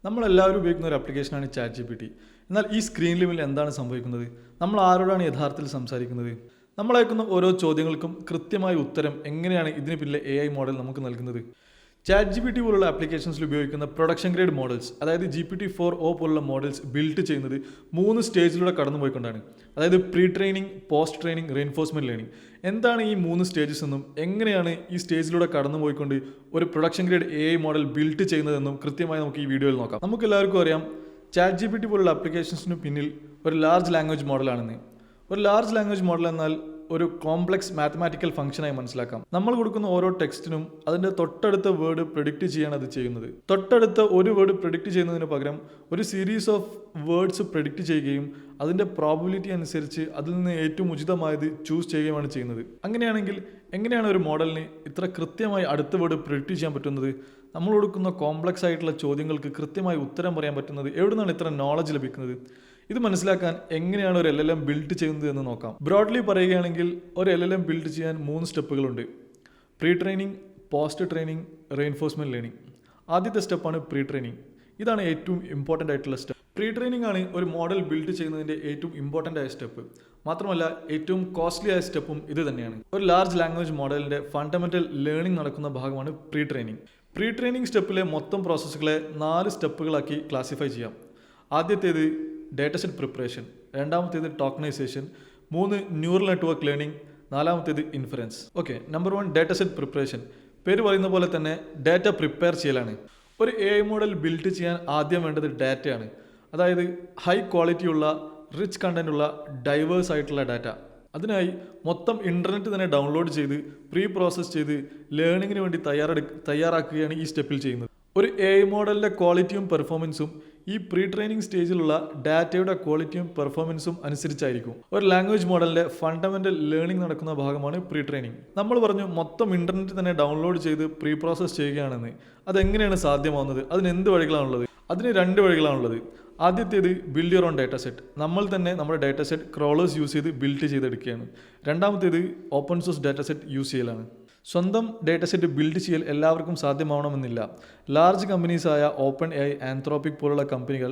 നമ്മളെല്ലാവരും ഉപയോഗിക്കുന്ന ഒരു ആപ്ലിക്കേഷനാണ് ചാറ്റ് ജി പി ടി. എന്നാൽ ഈ സ്ക്രീൻ ലിമിൽ എന്താണ് സംഭവിക്കുന്നത്? നമ്മൾ ആരോടാണ് യഥാർത്ഥത്തിൽ സംസാരിക്കുന്നത്? നമ്മൾ അയക്കുന്ന ഓരോ ചോദ്യങ്ങൾക്കും കൃത്യമായ ഉത്തരം എങ്ങനെയാണ് ഇതിന് പിന്നിലെ AI മോഡൽ നമുക്ക് നൽകുന്നത്? ചാറ്റ് ജി പി ടി പോലുള്ള ആപ്ലിക്കേഷൻസിൽ ഉപയോഗിക്കുന്ന പ്രൊഡക്ഷൻ ഗ്രേഡ് മോഡൽസ്, അതായത് GPT-4o പോലുള്ള മോഡൽസ് ബിൽഡ് ചെയ്യുന്നത് 3 സ്റ്റേജിലൂടെ കടന്നുപോയിക്കൊണ്ടാണ്. അതായത് pre training, post training, reinforcement learning. എന്താണ് ഈ 3 സ്റ്റേജസ് എന്നും എങ്ങനെയാണ് ഈ സ്റ്റേജിലൂടെ കടന്നുപോയിക്കൊണ്ട് ഒരു production grade AI model build ചെയ്യുന്നതെന്നും കൃത്യമായി നമുക്ക് ഈ വീഡിയോയിൽ നോക്കാം. നമുക്ക് എല്ലാവർക്കും അറിയാം, ചാറ്റ് ജി പി ടി പോലുള്ള ആപ്ലിക്കേഷൻസിന് പിന്നിൽ ഒരു ലാർജ് ലാംഗ്വേജ് മോഡലാണെന്ന്. ഒരു ലാർജ് ലാംഗ്വേജ് മോഡൽ എന്നാൽ ഒരു കോംപ്ലക്സ് മാത്തമാറ്റിക്കൽ ഫംഗ്ഷനായി മനസ്സിലാക്കാം. നമ്മൾ കൊടുക്കുന്ന ഓരോ ടെക്സ്റ്റിനും അതിൻ്റെ തൊട്ടടുത്ത വേർഡ് പ്രെഡിക്റ്റ് ചെയ്യാണ് അത് ചെയ്യുന്നത്. തൊട്ടടുത്ത ഒരു വേർഡ് പ്രെഡിക്റ്റ് ചെയ്യുന്നതിന് പകരം ഒരു സീരീസ് ഓഫ് വേർഡ്സ് പ്രെഡിക്റ്റ് ചെയ്യുകയും അതിൻ്റെ പ്രോബബിലിറ്റി അനുസരിച്ച് അതിൽ നിന്ന് ഏറ്റവും ഉചിതമായത് ചൂസ് ചെയ്യുകയാണ് ചെയ്യുന്നത്. അങ്ങനെയാണെങ്കിൽ എങ്ങനെയാണ് ഒരു മോഡലിന് ഇത്ര കൃത്യമായി അടുത്ത വേർഡ് പ്രെഡിക്റ്റ് ചെയ്യാൻ പറ്റുന്നത്? നമ്മൾ കൊടുക്കുന്ന കോംപ്ലക്സ് ആയിട്ടുള്ള ചോദ്യങ്ങൾക്ക് കൃത്യമായി ഉത്തരം പറയാൻ പറ്റുന്നത് എവിടെ നിന്നാണ് ഇത്ര നോളജ് ലഭിക്കുന്നത്? ഇത് മനസ്സിലാക്കാൻ എങ്ങനെയാണ് ഒരു LLM ബിൽഡ് ചെയ്യുന്നത് എന്ന് നോക്കാം. ബ്രോഡ്ലി പറയുകയാണെങ്കിൽ ഒരു LLM ബിൽഡ് ചെയ്യാൻ 3 സ്റ്റെപ്പുകളുണ്ട്: pre training, post training, reinforcement learning. ആദ്യത്തെ സ്റ്റെപ്പാണ് പ്രീ ട്രെയിനിങ്. ഇതാണ് ഏറ്റവും ഇമ്പോർട്ടൻ്റ് ആയിട്ടുള്ള സ്റ്റെപ്പ്. പ്രീ ട്രെയിനിങ് ആണ് ഒരു മോഡൽ ബിൽഡ് ചെയ്യുന്നതിൻ്റെ ഏറ്റവും ഇമ്പോർട്ടൻ്റ് ആയ സ്റ്റെപ്പ്. മാത്രമല്ല ഏറ്റവും കോസ്റ്റ്ലി ആയ സ്റ്റെപ്പും ഇത് തന്നെയാണ്. ഒരു ലാർജ് ലാംഗ്വേജ് മോഡലിൻ്റെ ഫണ്ടമെൻ്റൽ ലേണിംഗ് നടക്കുന്ന ഭാഗമാണ് പ്രീ ട്രെയിനിങ്. പ്രീ ട്രെയിനിങ് സ്റ്റെപ്പിലെ മൊത്തം പ്രോസസ്സുകളെ 4 സ്റ്റെപ്പുകളാക്കി ക്ലാസിഫൈ ചെയ്യാം. ആദ്യത്തേത് ഡേറ്റസെറ്റ് പ്രിപ്പറേഷൻ, രണ്ടാമത്തേത് ടോക്കണൈസേഷൻ, 3 ന്യൂറൽ നെറ്റ്വർക്ക് ലേണിംഗ്, 4ാമത്തേത് inference. Okay, number 1 dataset preparation. പേര് പറയുന്ന പോലെ തന്നെ ഡാറ്റ പ്രിപ്പയർ ചെയ്യലാണ്. ഒരു AI മോഡൽ ബിൽഡ് ചെയ്യാൻ ആദ്യം വേണ്ടത് ഡാറ്റയാണ്. അതായത് ഹൈ ക്വാളിറ്റിയുള്ള, റിച്ച് കണ്ടൻറ്റുള്ള, ഡൈവേഴ്സ് ആയിട്ടുള്ള ഡാറ്റ. അതിനായി മൊത്തം ഇൻ്റർനെറ്റ് തന്നെ ഡൗൺലോഡ് ചെയ്ത് പ്രീ പ്രോസസ്സ് ചെയ്ത് ലേണിങ്ങിന് വേണ്ടി തയ്യാറാക്കുകയാണ് ഈ സ്റ്റെപ്പിൽ ചെയ്യുന്നത്. ഒരു AI മോഡലിൻ്റെ ക്വാളിറ്റിയും പെർഫോമൻസും ഈ പ്രീ ട്രെയിനിങ് സ്റ്റേജിലുള്ള ഡാറ്റയുടെ ക്വാളിറ്റിയും പെർഫോമൻസും അനുസരിച്ചായിരിക്കും. ഒരു ലാംഗ്വേജ് മോഡലിൻ്റെ ഫണ്ടമെൻ്റൽ ലേണിംഗ് നടക്കുന്ന ഭാഗമാണ് പ്രീ ട്രെയിനിങ്. നമ്മൾ പറഞ്ഞു മൊത്തം ഇൻ്റർനെറ്റ് തന്നെ ഡൗൺലോഡ് ചെയ്ത് പ്രീ പ്രോസസ്സ് ചെയ്യുകയാണെന്ന്. അതെങ്ങനെയാണ് സാധ്യമാവുന്നത്? അതിന് എന്ത് വഴികളാണുള്ളത്? അതിന് 2 വഴികളാണുള്ളത്. ആദ്യത്തേത് build your own data set. നമ്മൾ തന്നെ നമ്മുടെ ഡാറ്റ സെറ്റ് ക്രോളേഴ്സ് യൂസ് ചെയ്ത് ബിൽഡ് ചെയ്തെടുക്കുകയാണ്. രണ്ടാമത്തേത് open source data set use ചെയ്യലാണ്. സ്വന്തം ഡേറ്റ സെറ്റ് ബിൽഡ് ചെയ്യൽ എല്ലാവർക്കും സാധ്യമാവണമെന്നില്ല. ലാർജ് കമ്പനീസായ ഓപ്പൺ AI, ആന്ത്രോപിക് പോലുള്ള കമ്പനികൾ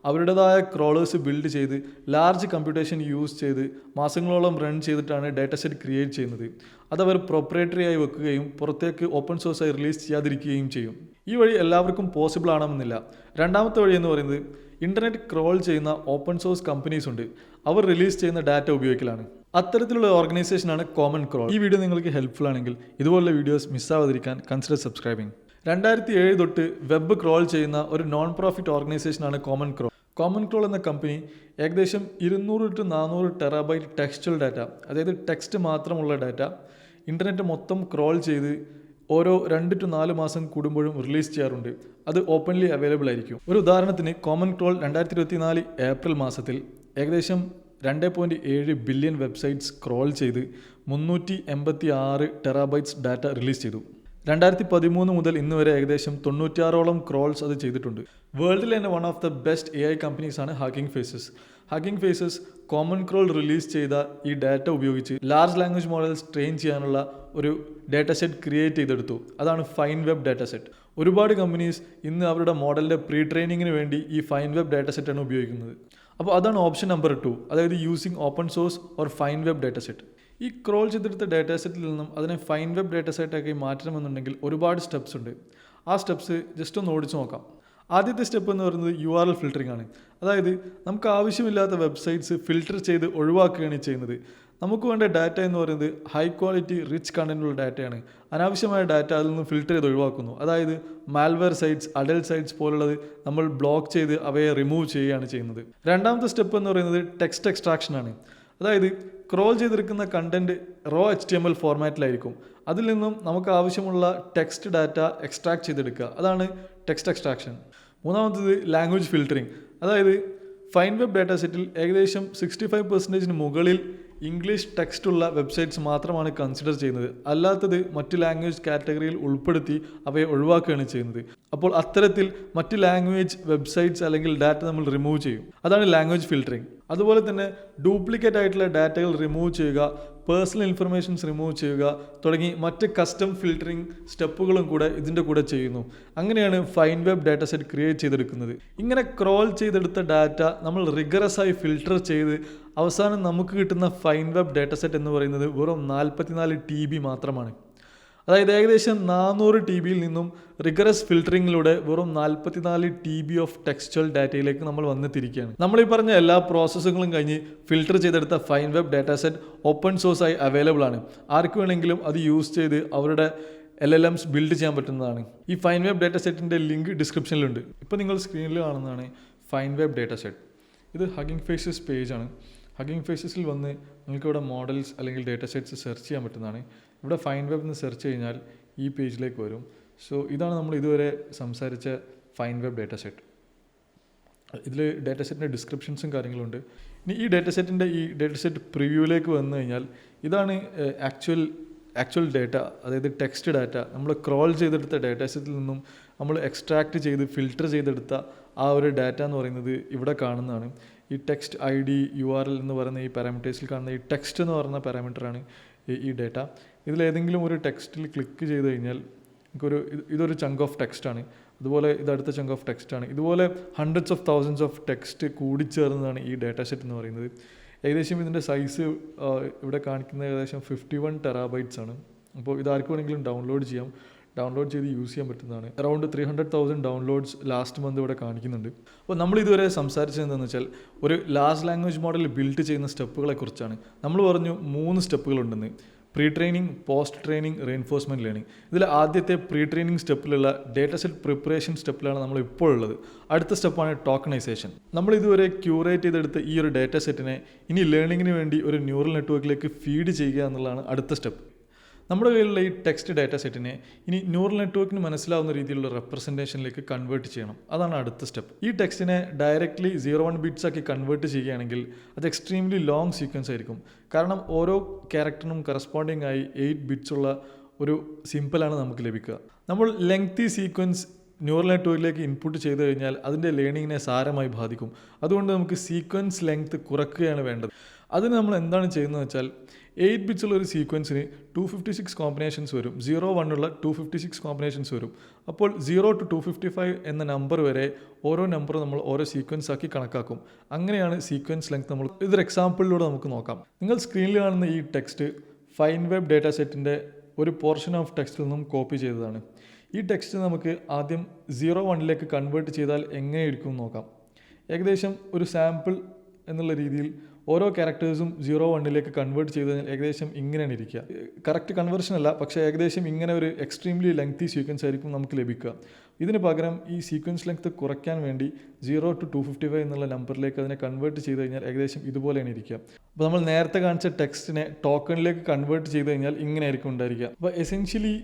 അവരുടേതായ ക്രോളേഴ്സ് ബിൽഡ് ചെയ്ത് ലാർജ് കമ്പ്യൂട്ടേഷൻ യൂസ് ചെയ്ത് മാസങ്ങളോളം റൺ ചെയ്തിട്ടാണ് ഡാറ്റ സെറ്റ് ക്രിയേറ്റ് ചെയ്യുന്നത്. അതവർ പ്രൊപ്രൈറ്ററി ആയി വെക്കുകയും പുറത്തേക്ക് ഓപ്പൺ സോഴ്സായി റിലീസ് ചെയ്യാതിരിക്കുകയും ചെയ്യും. ഈ വഴി എല്ലാവർക്കും പോസിബിൾ ആണെന്നില്ല. രണ്ടാമത്തെ വഴി എന്ന് പറയുന്നത് ഇൻ്റർനെറ്റ് ക്രോൾ ചെയ്യുന്ന ഓപ്പൺ സോഴ്സ് കമ്പനീസ് ഉണ്ട്. അവർ റിലീസ് ചെയ്യുന്ന ഡാറ്റ ഉപയോഗിക്കലാണ്. അത്തരത്തിലുള്ള ഓർഗനൈസേഷനാണ് കോമൺ ക്രോൾ. ഈ വീഡിയോ നിങ്ങൾക്ക് ഹെൽപ്ഫുൾ ആണെങ്കിൽ ഇതുപോലുള്ള വീഡിയോസ് മിസ്സാവാതിരിക്കാൻ കൺസിഡർ സബ്സ്ക്രൈബിംഗ്. 2007 തൊട്ട് വെബ് ക്രോൾ ചെയ്യുന്ന ഒരു നോൺ പ്രോഫിറ്റ് ഓർഗനൈസേഷനാണ് കോമൺ ക്രോൾ. കോമൺ ക്രോൾ എന്ന കമ്പനി ഏകദേശം 200 to 400 ടെറാബൈറ്റ് ടെക്സ്റ്റുവൽ ഡാറ്റ, അതായത് ടെക്സ്റ്റ് മാത്രമുള്ള ഡാറ്റ ഇൻ്റർനെറ്റ് മൊത്തം ക്രോൾ ചെയ്ത് ഓരോ 2 to 4 മാസം കൂടുമ്പോഴും റിലീസ് ചെയ്യാറുണ്ട്. അത് ഓപ്പൺലി അവൈലബിൾ ആയിരിക്കും. ഒരു ഉദാഹരണത്തിന് കോമൺ ക്രോൾ 2024 ഏപ്രിൽ മാസത്തിൽ ഏകദേശം 2.7 ബില്യൺ വെബ്സൈറ്റ്സ് ക്രോൾ ചെയ്ത് 386 ടെറാബൈറ്റ്സ് ഡാറ്റ റിലീസ് ചെയ്തു. 2013 മുതൽ ഇന്ന് വരെ ഏകദേശം 96ഓളം ക്രോൾസ് അത് ചെയ്തിട്ടുണ്ട്. വേൾഡിൽ തന്നെ one of the best AI കമ്പനീസാണ് Hugging Faces. Hugging Faces common crawl release ചെയ്ത ഈ ഡാറ്റ ഉപയോഗിച്ച് ലാർജ് ലാംഗ്വേജ് മോഡൽസ് ട്രെയിൻ ചെയ്യാനുള്ള ഒരു ഡാറ്റ സെറ്റ് ക്രിയേറ്റ് ചെയ്തെടുത്തു. അതാണ് ഫൈൻ വെബ് ഡാറ്റ സെറ്റ്. ഒരുപാട് കമ്പനീസ് ഇന്ന് അവരുടെ മോഡലിൻ്റെ പ്രീ ട്രെയിനിങ്ങിന് വേണ്ടി ഈ ഫൈൻ വെബ് ഡാറ്റ സെറ്റാണ് ഉപയോഗിക്കുന്നത്. അപ്പോൾ അതാണ് ഓപ്ഷൻ നമ്പർ 2, അതായത് using open source or fine web data set. ഈ ക്രോൾ ചെയ്തെടുത്ത ഡാറ്റ സെറ്റിൽ നിന്നും അതിനെ ഫൈൻ വെബ് ഡാറ്റ സെറ്റാക്കി മാറ്റണമെന്നുണ്ടെങ്കിൽ ഒരുപാട് സ്റ്റെപ്സ് ഉണ്ട്. ആ സ്റ്റെപ്സ് ജസ്റ്റ് ഒന്ന് ഓടിച്ചു നോക്കാം. ആദ്യത്തെ സ്റ്റെപ്പ് എന്ന് പറയുന്നത് URL ഫിൽറ്ററിംഗ് ആണ്. അതായത് നമുക്ക് ആവശ്യമില്ലാത്ത വെബ്സൈറ്റ്സ് ഫിൽറ്റർ ചെയ്ത് ഒഴിവാക്കുകയാണ് ചെയ്യുന്നത്. നമുക്ക് വേണ്ട ഡാറ്റ എന്ന് പറയുന്നത് ഹൈ ക്വാളിറ്റി റിച്ച് കണ്ടൻറ്റുള്ള ഡാറ്റയാണ്. അനാവശ്യമായ ഡാറ്റ അതിൽ നിന്ന് ഫിൽറ്റർ ചെയ്ത് ഒഴിവാക്കുന്നു. അതായത് മാൽവെയർ സൈറ്റ്സ്, അഡൽട്ട് സൈറ്റ്സ് പോലുള്ളത് നമ്മൾ ബ്ലോക്ക് ചെയ്ത് അവയെ റിമൂവ് ചെയ്യുകയാണ് ചെയ്യുന്നത്. രണ്ടാമത്തെ സ്റ്റെപ്പ് എന്ന് പറയുന്നത് ടെക്സ്റ്റ് എക്സ്ട്രാക്ഷൻ ആണ്. അതായത് ക്രോൾ ചെയ്തെടുക്കുന്ന കണ്ടൻറ്റ് റോ HTML ഫോർമാറ്റിലായിരിക്കും. അതിൽ നിന്നും നമുക്ക് ആവശ്യമുള്ള ടെക്സ്റ്റ് ഡാറ്റ എക്സ്ട്രാക്ട് ചെയ്തെടുക്കുക. അതാണ് ടെക്സ്റ്റ് എക്സ്ട്രാക്ഷൻ. മൂന്നാമത്തേത് ലാംഗ്വേജ് ഫിൽറ്ററിംഗ്. അതായത് ഫൈൻ വെബ് ഡാറ്റ സെറ്റിൽ ഏകദേശം 65% മുകളിൽ ഇംഗ്ലീഷ് ടെക്സ്റ്റുള്ള വെബ്സൈറ്റ്സ് മാത്രമാണ് കൺസിഡർ ചെയ്യുന്നത്. അല്ലാത്തത് മറ്റ് ലാംഗ്വേജ് കാറ്റഗറിയിൽ ഉൾപ്പെടുത്തി അവയെ ഒഴിവാക്കുകയാണ് ചെയ്യുന്നത്. അപ്പോൾ അത്തരത്തിൽ മറ്റ് ലാംഗ്വേജ് വെബ്സൈറ്റ്സ് അല്ലെങ്കിൽ ഡാറ്റ നമ്മൾ റിമൂവ് ചെയ്യും. അതാണ് ലാംഗ്വേജ് ഫിൽറ്ററിംഗ്. അതുപോലെ തന്നെ ഡ്യൂപ്ലിക്കേറ്റ് ആയിട്ടുള്ള ഡാറ്റകൾ റിമൂവ് ചെയ്യുക, പേഴ്സണൽ ഇൻഫർമേഷൻസ് റിമൂവ് ചെയ്യുക തുടങ്ങി മറ്റ് കസ്റ്റം ഫിൽറ്ററിംഗ് സ്റ്റെപ്പുകളും കൂടെ ഇതിൻ്റെ കൂടെ ചെയ്യുന്നു. അങ്ങനെയാണ് fine web data set create ചെയ്തെടുക്കുന്നത്. ഇങ്ങനെ ക്രോൾ ചെയ്തെടുത്ത ഡാറ്റ നമ്മൾ റിഗറസ് ആയി ഫിൽട്ടർ ചെയ്ത് അവസാനം നമുക്ക് കിട്ടുന്ന ഫൈൻ വെബ് ഡാറ്റ സെറ്റ് എന്ന് പറയുന്നത് വെറും 44 TB മാത്രമാണ്. അതായത് ഏകദേശം 400 TBയിൽ നിന്നും റിഗറസ് ഫിൽറ്ററിങ്ങിലൂടെ വെറും 44 TB ഓഫ് ടെക്സ്ച്വൽ ഡാറ്റയിലേക്ക് നമ്മൾ വന്നെത്തിയിരിക്കുകയാണ്. നമ്മൾ ഈ പറഞ്ഞ എല്ലാ പ്രോസസ്സുകളും കഴിഞ്ഞ് ഫിൽട്ടർ ചെയ്തെടുത്ത fine web data set open സോഴ്സായി അവൈലബിൾ ആണ്. ആർക്ക് വേണമെങ്കിലും അത് യൂസ് ചെയ്ത് അവരുടെ LLMs ബിൽഡ് ചെയ്യാൻ പറ്റുന്നതാണ്. ഈ ഫൈൻ വെബ് ഡാറ്റ സെറ്റിൻ്റെ ലിങ്ക് ഡിസ്ക്രിപ്ഷനിലുണ്ട്. ഇപ്പോൾ നിങ്ങൾ സ്ക്രീനിൽ കാണുന്നതാണ് ഫൈൻ വെബ് ഡാറ്റ സെറ്റ്. ഇത് ഹഗിങ് ഫേസസ് പേജാണ്. ഹഗിങ് ഫേസസിൽ വന്ന് നിങ്ങൾക്ക് ഇവിടെ മോഡൽസ് അല്ലെങ്കിൽ ഡാറ്റ സെറ്റ്സ് സെർച്ച് ചെയ്യാൻ പറ്റുന്നതാണ്. ഇവിടെ ഫൈൻ വെബ് എന്ന് സെർച്ച് കഴിഞ്ഞാൽ ഈ പേജിലേക്ക് വരും. സോ ഇതാണ് നമ്മൾ ഇതുവരെ സംസാരിച്ച ഫൈൻ വെബ് ഡാറ്റ സെറ്റ്. ഇതിൽ ഡാറ്റ സെറ്റിൻ്റെ ഡിസ്ക്രിപ്ഷൻസും കാര്യങ്ങളുണ്ട്. ഇനി ഈ ഡാറ്റ സെറ്റ് പ്രിവ്യൂവിലേക്ക് വന്നു കഴിഞ്ഞാൽ ഇതാണ് ആക്ച്വൽ ഡാറ്റ, അതായത് ടെക്സ്റ്റ് ഡാറ്റ. നമ്മൾ ക്രോൾ ചെയ്തെടുത്ത ഡാറ്റ സെറ്റിൽ നിന്നും നമ്മൾ എക്സ്ട്രാക്ട് ചെയ്ത് ഫിൽട്ടർ ചെയ്തെടുത്ത ആ ഒരു ഡാറ്റ എന്ന് പറയുന്നത് ഇവിടെ കാണുന്നതാണ്. ഈ ടെക്സ്റ്റ് ID URL എന്ന് പറയുന്ന ഈ പാരാമീറ്റേഴ്സിൽ കാണുന്ന ഈ ടെക്സ്റ്റ് എന്ന് പറയുന്ന പാരാമീറ്ററാണ് ഈ ഡാറ്റ. ഇതിലേതെങ്കിലും ഒരു ടെക്സ്റ്റിൽ ക്ലിക്ക് ചെയ്ത് കഴിഞ്ഞാൽ ഇതൊരു ചങ്ക് ഓഫ് ടെക്സ്റ്റാണ്. അതുപോലെ ഇതടുത്ത ചങ്ക് ഓഫ് ടെക്സ്റ്റാണ്. ഇതുപോലെ hundreds of thousands of text കൂടിച്ചേർന്നതാണ് ഈ ഡാറ്റ സെറ്റ് എന്ന് പറയുന്നത്. ഏകദേശം ഇതിൻ്റെ സൈസ് ഇവിടെ കാണിക്കുന്നത് ഏകദേശം 51 TB ആണ്. അപ്പോൾ ഇതാർക്ക് വേണമെങ്കിലും ഡൗൺലോഡ് ചെയ്ത് യൂസ് ചെയ്യാൻ പറ്റുന്നതാണ്. അറൗണ്ട് 300,000 ഡൗൺലോഡ്സ് ലാസ്റ്റ് മന്ത് ഇവിടെ കാണിക്കുന്നുണ്ട്. അപ്പോൾ നമ്മൾ ഇതുവരെ സംസാരിച്ചത് എന്താണെന്ന് വെച്ചാൽ ഒരു ലാർജ് ലാംഗ്വേജ് മോഡൽ ബിൽഡ് ചെയ്യുന്ന സ്റ്റെപ്പുകളെ കുറിച്ചാണ്. നമ്മൾ പറഞ്ഞു 3 സ്റ്റെപ്പുകളുണ്ടെന്ന്: pre training, post training, reinforcement learning. ഇതിൽ ആദ്യത്തെ പ്രീ ട്രെയിനിങ് സ്റ്റെപ്പിലുള്ള ഡേറ്റ സെറ്റ് പ്രിപ്പറേഷൻ സ്റ്റെപ്പിലാണ് നമ്മൾ ഇപ്പോൾ ഉള്ളത്. അടുത്ത സ്റ്റെപ്പാണ് ടോക്കണൈസേഷൻ. നമ്മൾ ഇതുവരെ ക്യൂറേറ്റ് ചെയ്തെടുത്ത ഈ ഒരു ഡേറ്റ സെറ്റിനെ ഇനി ലേണിങ്ങിന് വേണ്ടി ഒരു ന്യൂറൽ നെറ്റ്വർക്കിലേക്ക് ഫീഡ് ചെയ്യുക എന്നുള്ളതാണ് അടുത്ത സ്റ്റെപ്പ്. നമ്മുടെ കയ്യിലുള്ള ഈ ടെക്സ്റ്റ് ഡാറ്റ സെറ്റിനെ ഇനി ന്യൂറൽ നെറ്റ്വർക്കിന് മനസ്സിലാവുന്ന രീതിയിലുള്ള റെപ്രസെൻറ്റേഷനിലേക്ക് കൺവേർട്ട് ചെയ്യണം. അതാണ് അടുത്ത സ്റ്റെപ്പ്. ഈ ടെക്സ്റ്റിനെ ഡയറക്റ്റ്ലി 0-1 ബിറ്റ്സ് ആക്കി കൺവേർട്ട് ചെയ്യുകയാണെങ്കിൽ അത് എക്സ്ട്രീംലി ലോങ് സീക്വൻസ് ആയിരിക്കും. കാരണം ഓരോ ക്യാരക്ടറിനും കറസ്പോണ്ടിങ് ആയി 8 ബിറ്റ്സ് ഉള്ള ഒരു സിമ്പിളാണ് നമുക്ക് ലഭിക്കുക. നമ്മൾ ലെങ്തി സീക്വൻസ് ന്യൂറൽ നെറ്റ്വർക്കിലേക്ക് ഇൻപുട്ട് ചെയ്ത് കഴിഞ്ഞാൽ അതിൻ്റെ ലേണിങ്ങിനെ സാരമായി ബാധിക്കും. അതുകൊണ്ട് നമുക്ക് സീക്വൻസ് ലെങ്ത് കുറയ്ക്കുകയാണ് വേണ്ടത്. അതിന് നമ്മൾ എന്താണ് ചെയ്യുന്നത് വെച്ചാൽ 8 ബിറ്റ്സ് ഉള്ള ഒരു സീക്വൻസിന് 256 കോമ്പിനേഷൻസ് വരും. 0-1 ഉള്ള 256 കോമ്പിനേഷൻസ് വരും. അപ്പോൾ 0 to 255 എന്ന നമ്പർ വരെ ഓരോ നമ്പർ നമ്മൾ ഓരോ സീക്വൻസ് ആക്കി കണക്കാക്കും. അങ്ങനെയാണ് സീക്വൻസ് ലെങ്ത്. നമ്മൾ ഇതൊരു എക്സാമ്പിളിലൂടെ നമുക്ക് നോക്കാം. നിങ്ങൾ സ്ക്രീനിൽ കാണുന്ന ഈ ടെക്സ്റ്റ് ഫൈൻ വെബ് ഡാറ്റ സെറ്റിൻ്റെ ഒരു പോർഷൻ ഓഫ് ടെക്സ്റ്റിൽ നിന്നും കോപ്പി ചെയ്തതാണ്. ഈ ടെക്സ്റ്റ് നമുക്ക് ആദ്യം 0-1ലേക്ക് കൺവേർട്ട് ചെയ്താൽ എങ്ങനെയിരിക്കും നോക്കാം. ഏകദേശം ഒരു സാമ്പിൾ എന്നുള്ള രീതിയിൽ ഓരോ ക്യാരക്ടേഴ്സും 0-1ലേക്ക് കൺവേർട്ട് ചെയ്ത് കഴിഞ്ഞാൽ ഏകദേശം ഇങ്ങനെയാണ് ഇരിക്കുക. കറക്റ്റ് കൺവേർഷൻ അല്ല, പക്ഷേ ഏകദേശം ഇങ്ങനെ ഒരു എക്സ്ട്രീംലി ലെങ്തി സീക്വൻസ് ആയിരിക്കും നമുക്ക് ലഭിക്കുക. ഇതിന് പകരം ഈ സീക്വൻസ് ലെങ്ത് കുറയ്ക്കാൻ വേണ്ടി 0 to 255 എന്നുള്ള നമ്പറിലേക്ക് അതിനെ കൺവേർട്ട് ചെയ്ത് കഴിഞ്ഞാൽ ഏകദേശം ഇതുപോലെയാണ് ഇരിക്കുക. അപ്പോൾ നമ്മൾ നേരത്തെ കാണിച്ച ടെക്സ്റ്റിനെ ടോക്കണിലേക്ക് കൺവേർട്ട് ചെയ്ത് കഴിഞ്ഞാൽ ഇങ്ങനെ ആയിരിക്കും ഉണ്ടായിരിക്കുക. അപ്പോൾ എസെൻഷ്യലി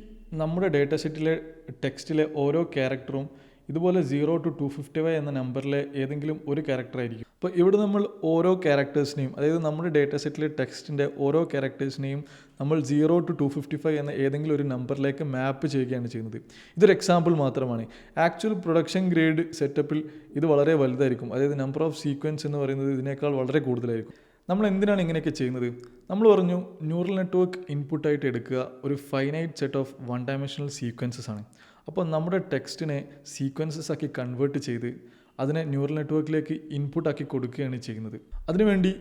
നമ്മുടെ ഡേറ്റ സെറ്റിലെ ടെക്സ്റ്റിലെ ഓരോ ക്യാരക്ടറും ഇതുപോലെ 0 to 255 എന്ന നമ്പറിലെ ഏതെങ്കിലും ഒരു ക്യാരക്ടർ ആയിരിക്കും. അപ്പോൾ ഇവിടെ നമ്മൾ ഓരോ ക്യാരക്ടേഴ്സിനെയും, അതായത് നമ്മുടെ ഡേറ്റ സെറ്റിലെ ടെക്സ്റ്റിൻ്റെ ഓരോ ക്യാരക്ടേഴ്സിനെയും നമ്മൾ 0 to 255 എന്ന ഏതെങ്കിലും ഒരു നമ്പറിലേക്ക് മാപ്പ് ചെയ്യുകയാണ് ചെയ്യുന്നത്. ഇതൊരു എക്സാമ്പിൾ മാത്രമാണ്. ആക്ച്വൽ പ്രൊഡക്ഷൻ ഗ്രേഡ് സെറ്റപ്പിൽ ഇത് വളരെ വലുതായിരിക്കും. അതായത് നമ്പർ ഓഫ് സീക്വൻസ് എന്ന് പറയുന്നത് ഇതിനേക്കാൾ വളരെ കൂടുതലായിരിക്കും. നമ്മൾ എന്തിനാണ് ഇങ്ങനെയൊക്കെ ചെയ്യുന്നത്? നമ്മൾ പറഞ്ഞു ന്യൂറൽ നെറ്റ്വർക്ക് ഇൻപുട്ടായിട്ട് എടുക്കുക ഒരു finite set of 1 dimensional sequences ആണ്. അപ്പോൾ നമ്മുടെ ടെക്സ്റ്റിനെ സീക്വൻസസ് ആക്കി കൺവേർട്ട് ചെയ്ത് അതിനെ ന്യൂറൽ നെറ്റ്വർക്കിലേക്ക് ഇൻപുട്ടാക്കി കൊടുക്കുകയാണ് ചെയ്യുന്നത്. അതിനുവേണ്ടി